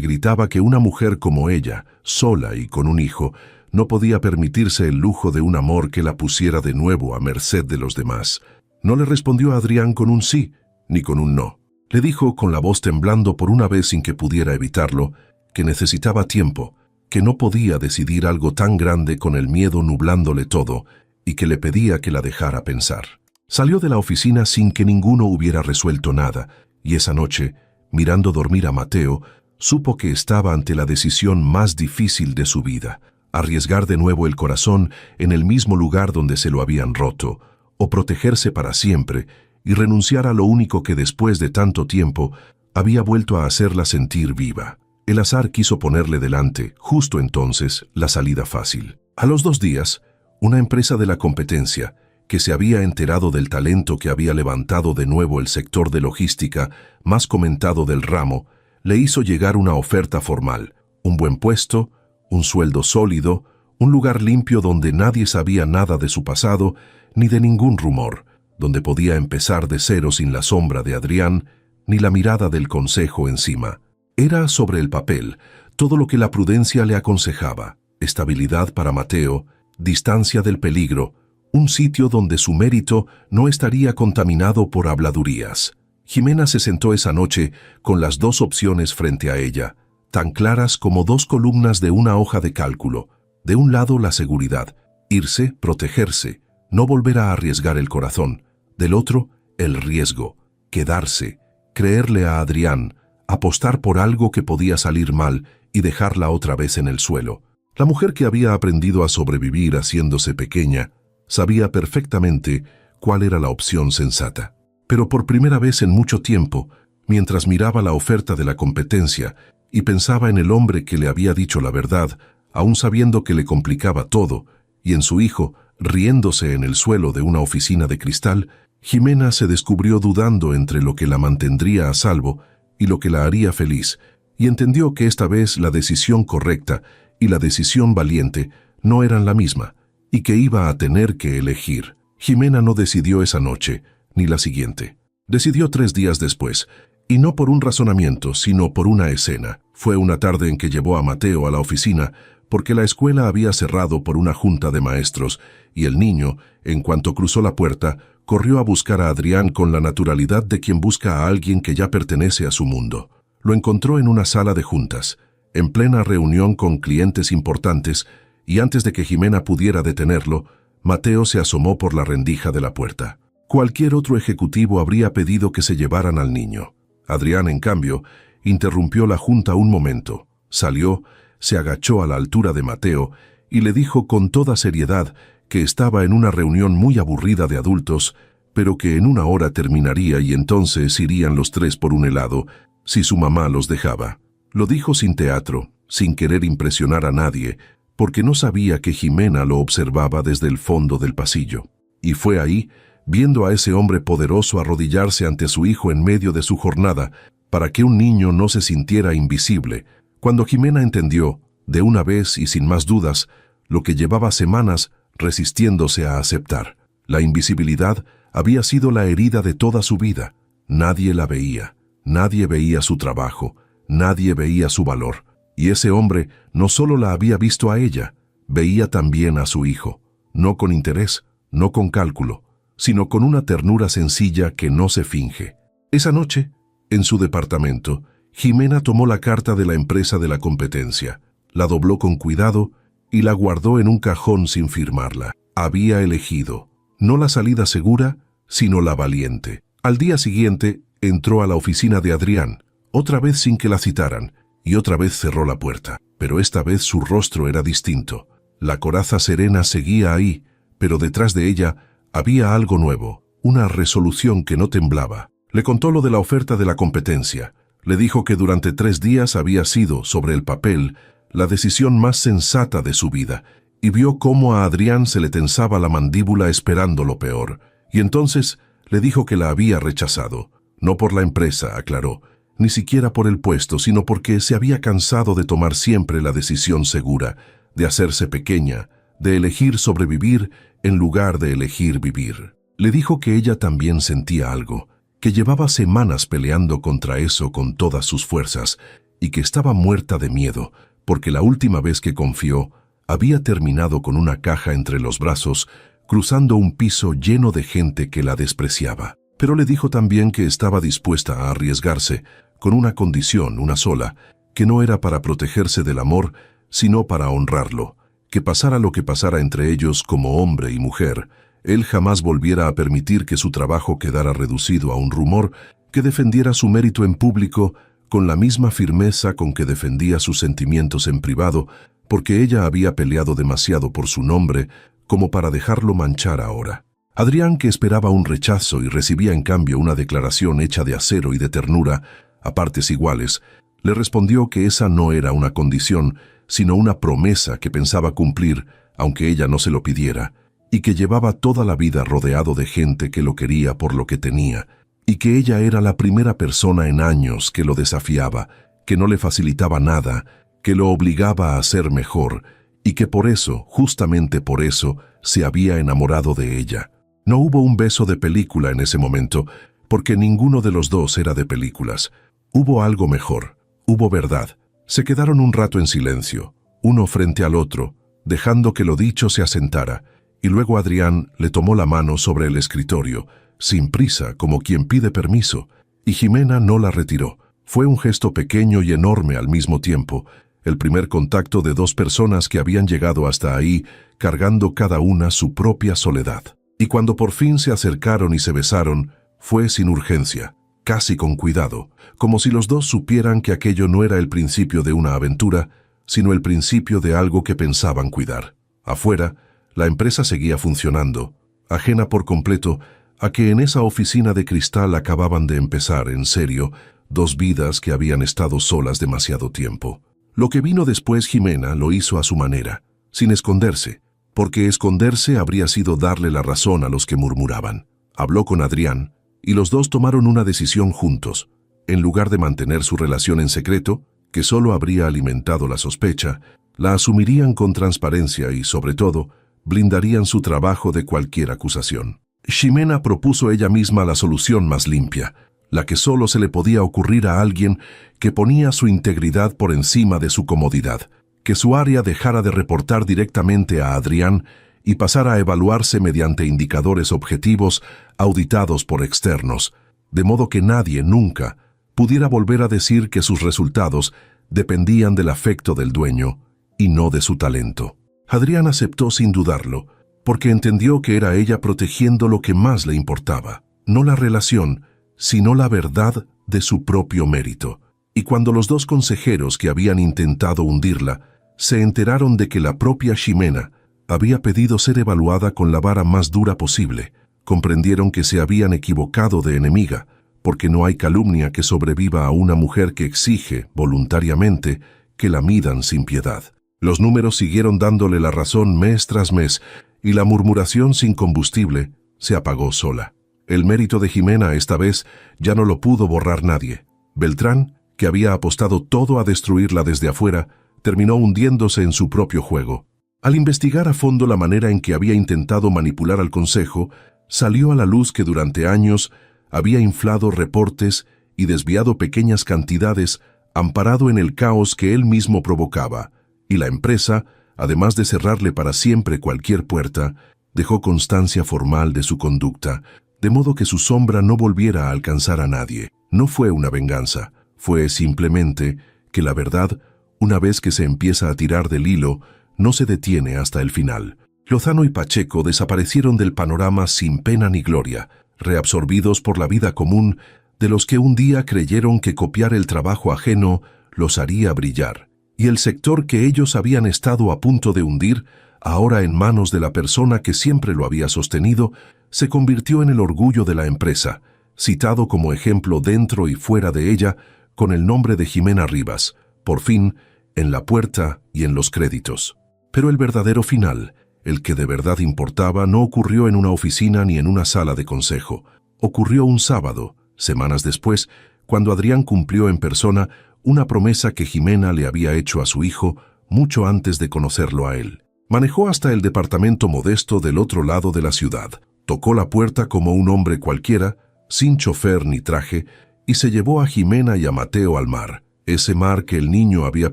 gritaba que una mujer como ella, sola y con un hijo, no podía permitirse el lujo de un amor que la pusiera de nuevo a merced de los demás. No le respondió a Adrián con un sí, ni con un no. Le dijo, con la voz temblando por una vez sin que pudiera evitarlo, que necesitaba tiempo, que no podía decidir algo tan grande con el miedo nublándole todo, y que le pedía que la dejara pensar. Salió de la oficina sin que ninguno hubiera resuelto nada, y esa noche, mirando dormir a Mateo, supo que estaba ante la decisión más difícil de su vida: arriesgar de nuevo el corazón en el mismo lugar donde se lo habían roto, o protegerse para siempre y renunciar a lo único que después de tanto tiempo había vuelto a hacerla sentir viva. El azar quiso ponerle delante, justo entonces, la salida fácil. A los 2 días, una empresa de la competencia, que se había enterado del talento que había levantado de nuevo el sector de logística más comentado del ramo, le hizo llegar una oferta formal: un buen puesto, un sueldo sólido, un lugar limpio donde nadie sabía nada de su pasado ni de ningún rumor, donde podía empezar de cero sin la sombra de Adrián ni la mirada del consejo encima. Era, sobre el papel, todo lo que la prudencia le aconsejaba: estabilidad para Mateo, distancia del peligro, un sitio donde su mérito no estaría contaminado por habladurías. Jimena se sentó esa noche con las 2 opciones frente a ella, tan claras como 2 columnas de una hoja de cálculo. De un lado, la seguridad: irse, protegerse, no volver a arriesgar el corazón. Del otro, el riesgo: quedarse, creerle a Adrián, apostar por algo que podía salir mal y dejarla otra vez en el suelo. La mujer, que había aprendido a sobrevivir haciéndose pequeña, sabía perfectamente cuál era la opción sensata. Pero por primera vez en mucho tiempo, mientras miraba la oferta de la competencia y pensaba en el hombre que le había dicho la verdad, aún sabiendo que le complicaba todo, y en su hijo, riéndose en el suelo de una oficina de cristal, Jimena se descubrió dudando entre lo que la mantendría a salvo y lo que la haría feliz, y entendió que esta vez la decisión correcta y la decisión valiente no eran la misma, y que iba a tener que elegir. Jimena no decidió esa noche, ni la siguiente. Decidió 3 días después, y no por un razonamiento, sino por una escena. Fue una tarde en que llevó a Mateo a la oficina, porque la escuela había cerrado por una junta de maestros, y el niño, en cuanto cruzó la puerta, corrió a buscar a Adrián con la naturalidad de quien busca a alguien que ya pertenece a su mundo. Lo encontró en una sala de juntas, en plena reunión con clientes importantes, y antes de que Jimena pudiera detenerlo, Mateo se asomó por la rendija de la puerta. Cualquier otro ejecutivo habría pedido que se llevaran al niño. Adrián, en cambio, interrumpió la junta un momento, salió, se agachó a la altura de Mateo y le dijo con toda seriedad que estaba en una reunión muy aburrida de adultos, pero que en 1 hora terminaría y entonces irían los 3 por un helado, si su mamá los dejaba. Lo dijo sin teatro, sin querer impresionar a nadie, porque no sabía que Jimena lo observaba desde el fondo del pasillo. Y fue ahí, viendo a ese hombre poderoso arrodillarse ante su hijo en medio de su jornada, para que un niño no se sintiera invisible, cuando Jimena entendió, de una vez y sin más dudas, lo que llevaba semanas resistiéndose a aceptar. La invisibilidad había sido la herida de toda su vida. Nadie la veía, nadie veía su trabajo, nadie veía su valor. Y ese hombre no solo la había visto a ella, veía también a su hijo, no con interés, no con cálculo, sino con una ternura sencilla que no se finge. Esa noche, en su departamento, Jimena tomó la carta de la empresa de la competencia, la dobló con cuidado y la guardó en un cajón sin firmarla. Había elegido, no la salida segura, sino la valiente. Al día siguiente, entró a la oficina de Adrián, otra vez sin que la citaran, y otra vez cerró la puerta. Pero esta vez su rostro era distinto. La coraza serena seguía ahí, pero detrás de ella había algo nuevo, una resolución que no temblaba. Le contó lo de la oferta de la competencia. Le dijo que durante 3 días había sido, sobre el papel, la decisión más sensata de su vida, y vio cómo a Adrián se le tensaba la mandíbula esperando lo peor. Y entonces le dijo que la había rechazado. No por la empresa, aclaró, ni siquiera por el puesto, sino porque se había cansado de tomar siempre la decisión segura, de hacerse pequeña, de elegir sobrevivir en lugar de elegir vivir. Le dijo que ella también sentía algo, que llevaba semanas peleando contra eso con todas sus fuerzas y que estaba muerta de miedo, porque la última vez que confió, había terminado con una caja entre los brazos, cruzando un piso lleno de gente que la despreciaba. Pero le dijo también que estaba dispuesta a arriesgarse, con una condición, una sola, que no era para protegerse del amor, sino para honrarlo, que pasara lo que pasara entre ellos como hombre y mujer, él jamás volviera a permitir que su trabajo quedara reducido a un rumor, que defendiera su mérito en público con la misma firmeza con que defendía sus sentimientos en privado, porque ella había peleado demasiado por su nombre como para dejarlo manchar ahora. Adrián, que esperaba un rechazo y recibía en cambio una declaración hecha de acero y de ternura, a partes iguales, le respondió que esa no era una condición, sino una promesa que pensaba cumplir, aunque ella no se lo pidiera, y que llevaba toda la vida rodeado de gente que lo quería por lo que tenía, y que ella era la primera persona en años que lo desafiaba, que no le facilitaba nada, que lo obligaba a ser mejor, y que por eso, justamente por eso, se había enamorado de ella. No hubo un beso de película en ese momento, porque ninguno de los dos era de películas. Hubo algo mejor, hubo verdad. Se quedaron un rato en silencio, uno frente al otro, dejando que lo dicho se asentara, y luego Adrián le tomó la mano sobre el escritorio, sin prisa, como quien pide permiso, y Jimena no la retiró. Fue un gesto pequeño y enorme al mismo tiempo, el primer contacto de dos personas que habían llegado hasta ahí, cargando cada una su propia soledad. Y cuando por fin se acercaron y se besaron, fue sin urgencia, casi con cuidado, como si los dos supieran que aquello no era el principio de una aventura, sino el principio de algo que pensaban cuidar. Afuera, la empresa seguía funcionando, ajena por completo a que en esa oficina de cristal acababan de empezar, en serio, dos vidas que habían estado solas demasiado tiempo. Lo que vino después Jimena lo hizo a su manera, sin esconderse, porque esconderse habría sido darle la razón a los que murmuraban. Habló con Adrián, y los dos tomaron una decisión juntos. En lugar de mantener su relación en secreto, que solo habría alimentado la sospecha, la asumirían con transparencia y, sobre todo, blindarían su trabajo de cualquier acusación. Ximena propuso ella misma la solución más limpia, la que solo se le podía ocurrir a alguien que ponía su integridad por encima de su comodidad, que su área dejara de reportar directamente a Adrián y pasara a evaluarse mediante indicadores objetivos auditados por externos, de modo que nadie nunca pudiera volver a decir que sus resultados dependían del afecto del dueño y no de su talento. Adrián aceptó sin dudarlo, porque entendió que era ella protegiendo lo que más le importaba, no la relación, sino la verdad de su propio mérito. Y cuando los dos consejeros que habían intentado hundirla se enteraron de que la propia Ximena había pedido ser evaluada con la vara más dura posible, comprendieron que se habían equivocado de enemiga, porque no hay calumnia que sobreviva a una mujer que exige, voluntariamente, que la midan sin piedad. Los números siguieron dándole la razón mes tras mes, y la murmuración sin combustible se apagó sola. El mérito de Jimena esta vez ya no lo pudo borrar nadie. Beltrán, que había apostado todo a destruirla desde afuera, terminó hundiéndose en su propio juego. Al investigar a fondo la manera en que había intentado manipular al Consejo, salió a la luz que durante años había inflado reportes y desviado pequeñas cantidades amparado en el caos que él mismo provocaba, y la empresa, además de cerrarle para siempre cualquier puerta, dejó constancia formal de su conducta, de modo que su sombra no volviera a alcanzar a nadie. No fue una venganza, fue simplemente que la verdad, una vez que se empieza a tirar del hilo, no se detiene hasta el final. Lozano y Pacheco desaparecieron del panorama sin pena ni gloria, reabsorbidos por la vida común de los que un día creyeron que copiar el trabajo ajeno los haría brillar. Y el sector que ellos habían estado a punto de hundir, ahora en manos de la persona que siempre lo había sostenido, se convirtió en el orgullo de la empresa, citado como ejemplo dentro y fuera de ella, con el nombre de Jimena Rivas, por fin, en la puerta y en los créditos. Pero el verdadero final, el que de verdad importaba, no ocurrió en una oficina ni en una sala de consejo. Ocurrió un sábado, semanas después, cuando Adrián cumplió en persona una promesa que Jimena le había hecho a su hijo mucho antes de conocerlo a él. Manejó hasta el departamento modesto del otro lado de la ciudad, tocó la puerta como un hombre cualquiera, sin chofer ni traje, y se llevó a Jimena y a Mateo al mar, ese mar que el niño había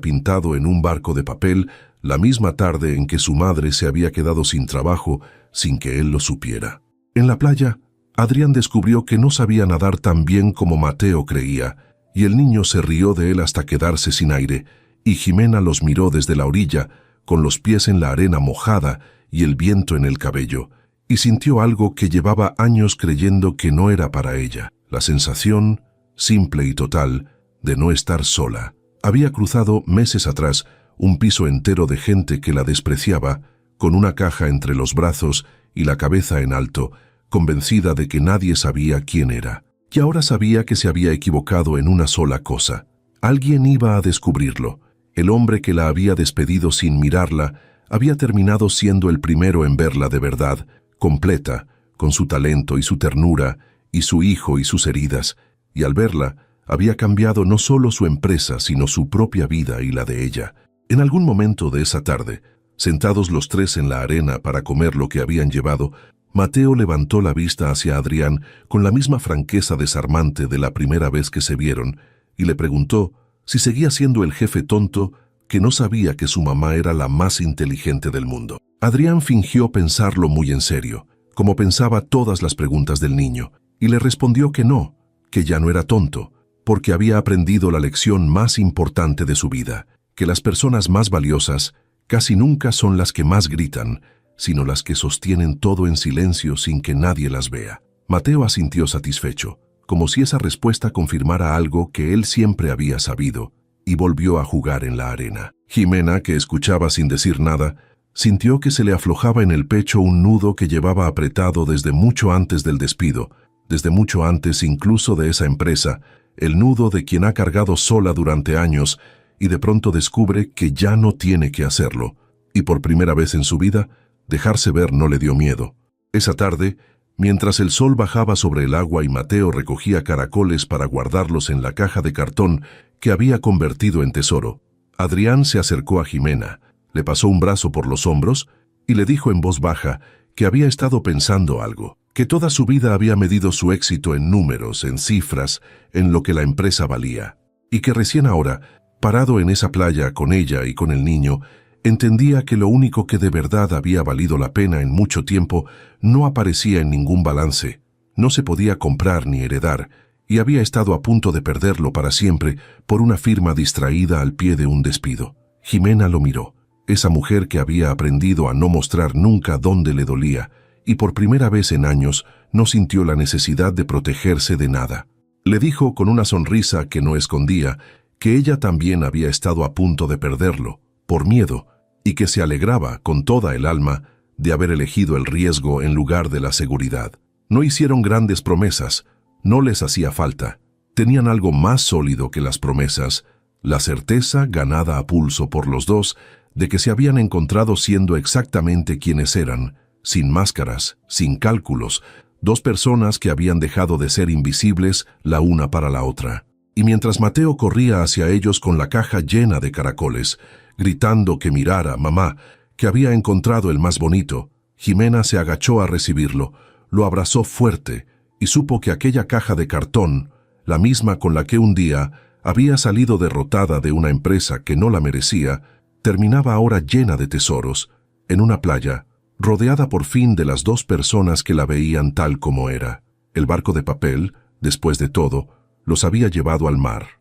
pintado en un barco de papel la misma tarde en que su madre se había quedado sin trabajo sin que él lo supiera. En la playa, Adrián descubrió que no sabía nadar tan bien como Mateo creía, y el niño se rió de él hasta quedarse sin aire, y Jimena los miró desde la orilla, con los pies en la arena mojada y el viento en el cabello, y sintió algo que llevaba años creyendo que no era para ella, la sensación, simple y total, de no estar sola. Había cruzado meses atrás un piso entero de gente que la despreciaba, con una caja entre los brazos y la cabeza en alto, convencida de que nadie sabía quién era. Y ahora sabía que se había equivocado en una sola cosa. Alguien iba a descubrirlo. El hombre que la había despedido sin mirarla había terminado siendo el primero en verla de verdad, completa, con su talento y su ternura, y su hijo y sus heridas, y al verla, había cambiado no solo su empresa, sino su propia vida y la de ella. En algún momento de esa tarde, sentados los tres en la arena para comer lo que habían llevado, Mateo levantó la vista hacia Adrián con la misma franqueza desarmante de la primera vez que se vieron, y le preguntó si seguía siendo el jefe tonto que no sabía que su mamá era la más inteligente del mundo. Adrián fingió pensarlo muy en serio, como pensaba todas las preguntas del niño, y le respondió que no, que ya no era tonto, porque había aprendido la lección más importante de su vida, que las personas más valiosas casi nunca son las que más gritan, sino las que sostienen todo en silencio sin que nadie las vea. Mateo asintió satisfecho, como si esa respuesta confirmara algo que él siempre había sabido, y volvió a jugar en la arena. Jimena, que escuchaba sin decir nada, sintió que se le aflojaba en el pecho un nudo que llevaba apretado desde mucho antes del despido, desde mucho antes incluso de esa empresa, el nudo de quien ha cargado sola durante años y de pronto descubre que ya no tiene que hacerlo, y por primera vez en su vida, dejarse ver no le dio miedo. Esa tarde, mientras el sol bajaba sobre el agua y Mateo recogía caracoles para guardarlos en la caja de cartón que había convertido en tesoro, Adrián se acercó a Jimena, le pasó un brazo por los hombros y le dijo en voz baja que había estado pensando algo, que toda su vida había medido su éxito en números, en cifras, en lo que la empresa valía, y que recién ahora, parado en esa playa con ella y con el niño, entendía que lo único que de verdad había valido la pena en mucho tiempo no aparecía en ningún balance, no se podía comprar ni heredar, y había estado a punto de perderlo para siempre por una firma distraída al pie de un despido. Jimena lo miró, esa mujer que había aprendido a no mostrar nunca dónde le dolía, y por primera vez en años no sintió la necesidad de protegerse de nada. Le dijo con una sonrisa que no escondía que ella también había estado a punto de perderlo, por miedo, y que se alegraba con toda el alma de haber elegido el riesgo en lugar de la seguridad. No hicieron grandes promesas, no les hacía falta. Tenían algo más sólido que las promesas, la certeza ganada a pulso por los dos de que se habían encontrado siendo exactamente quienes eran, sin máscaras, sin cálculos, dos personas que habían dejado de ser invisibles la una para la otra. Y mientras Mateo corría hacia ellos con la caja llena de caracoles, gritando que mirara, mamá, que había encontrado el más bonito, Jimena se agachó a recibirlo, lo abrazó fuerte y supo que aquella caja de cartón, la misma con la que un día había salido derrotada de una empresa que no la merecía, terminaba ahora llena de tesoros, en una playa, rodeada por fin de las dos personas que la veían tal como era. El barco de papel, después de todo, los había llevado al mar.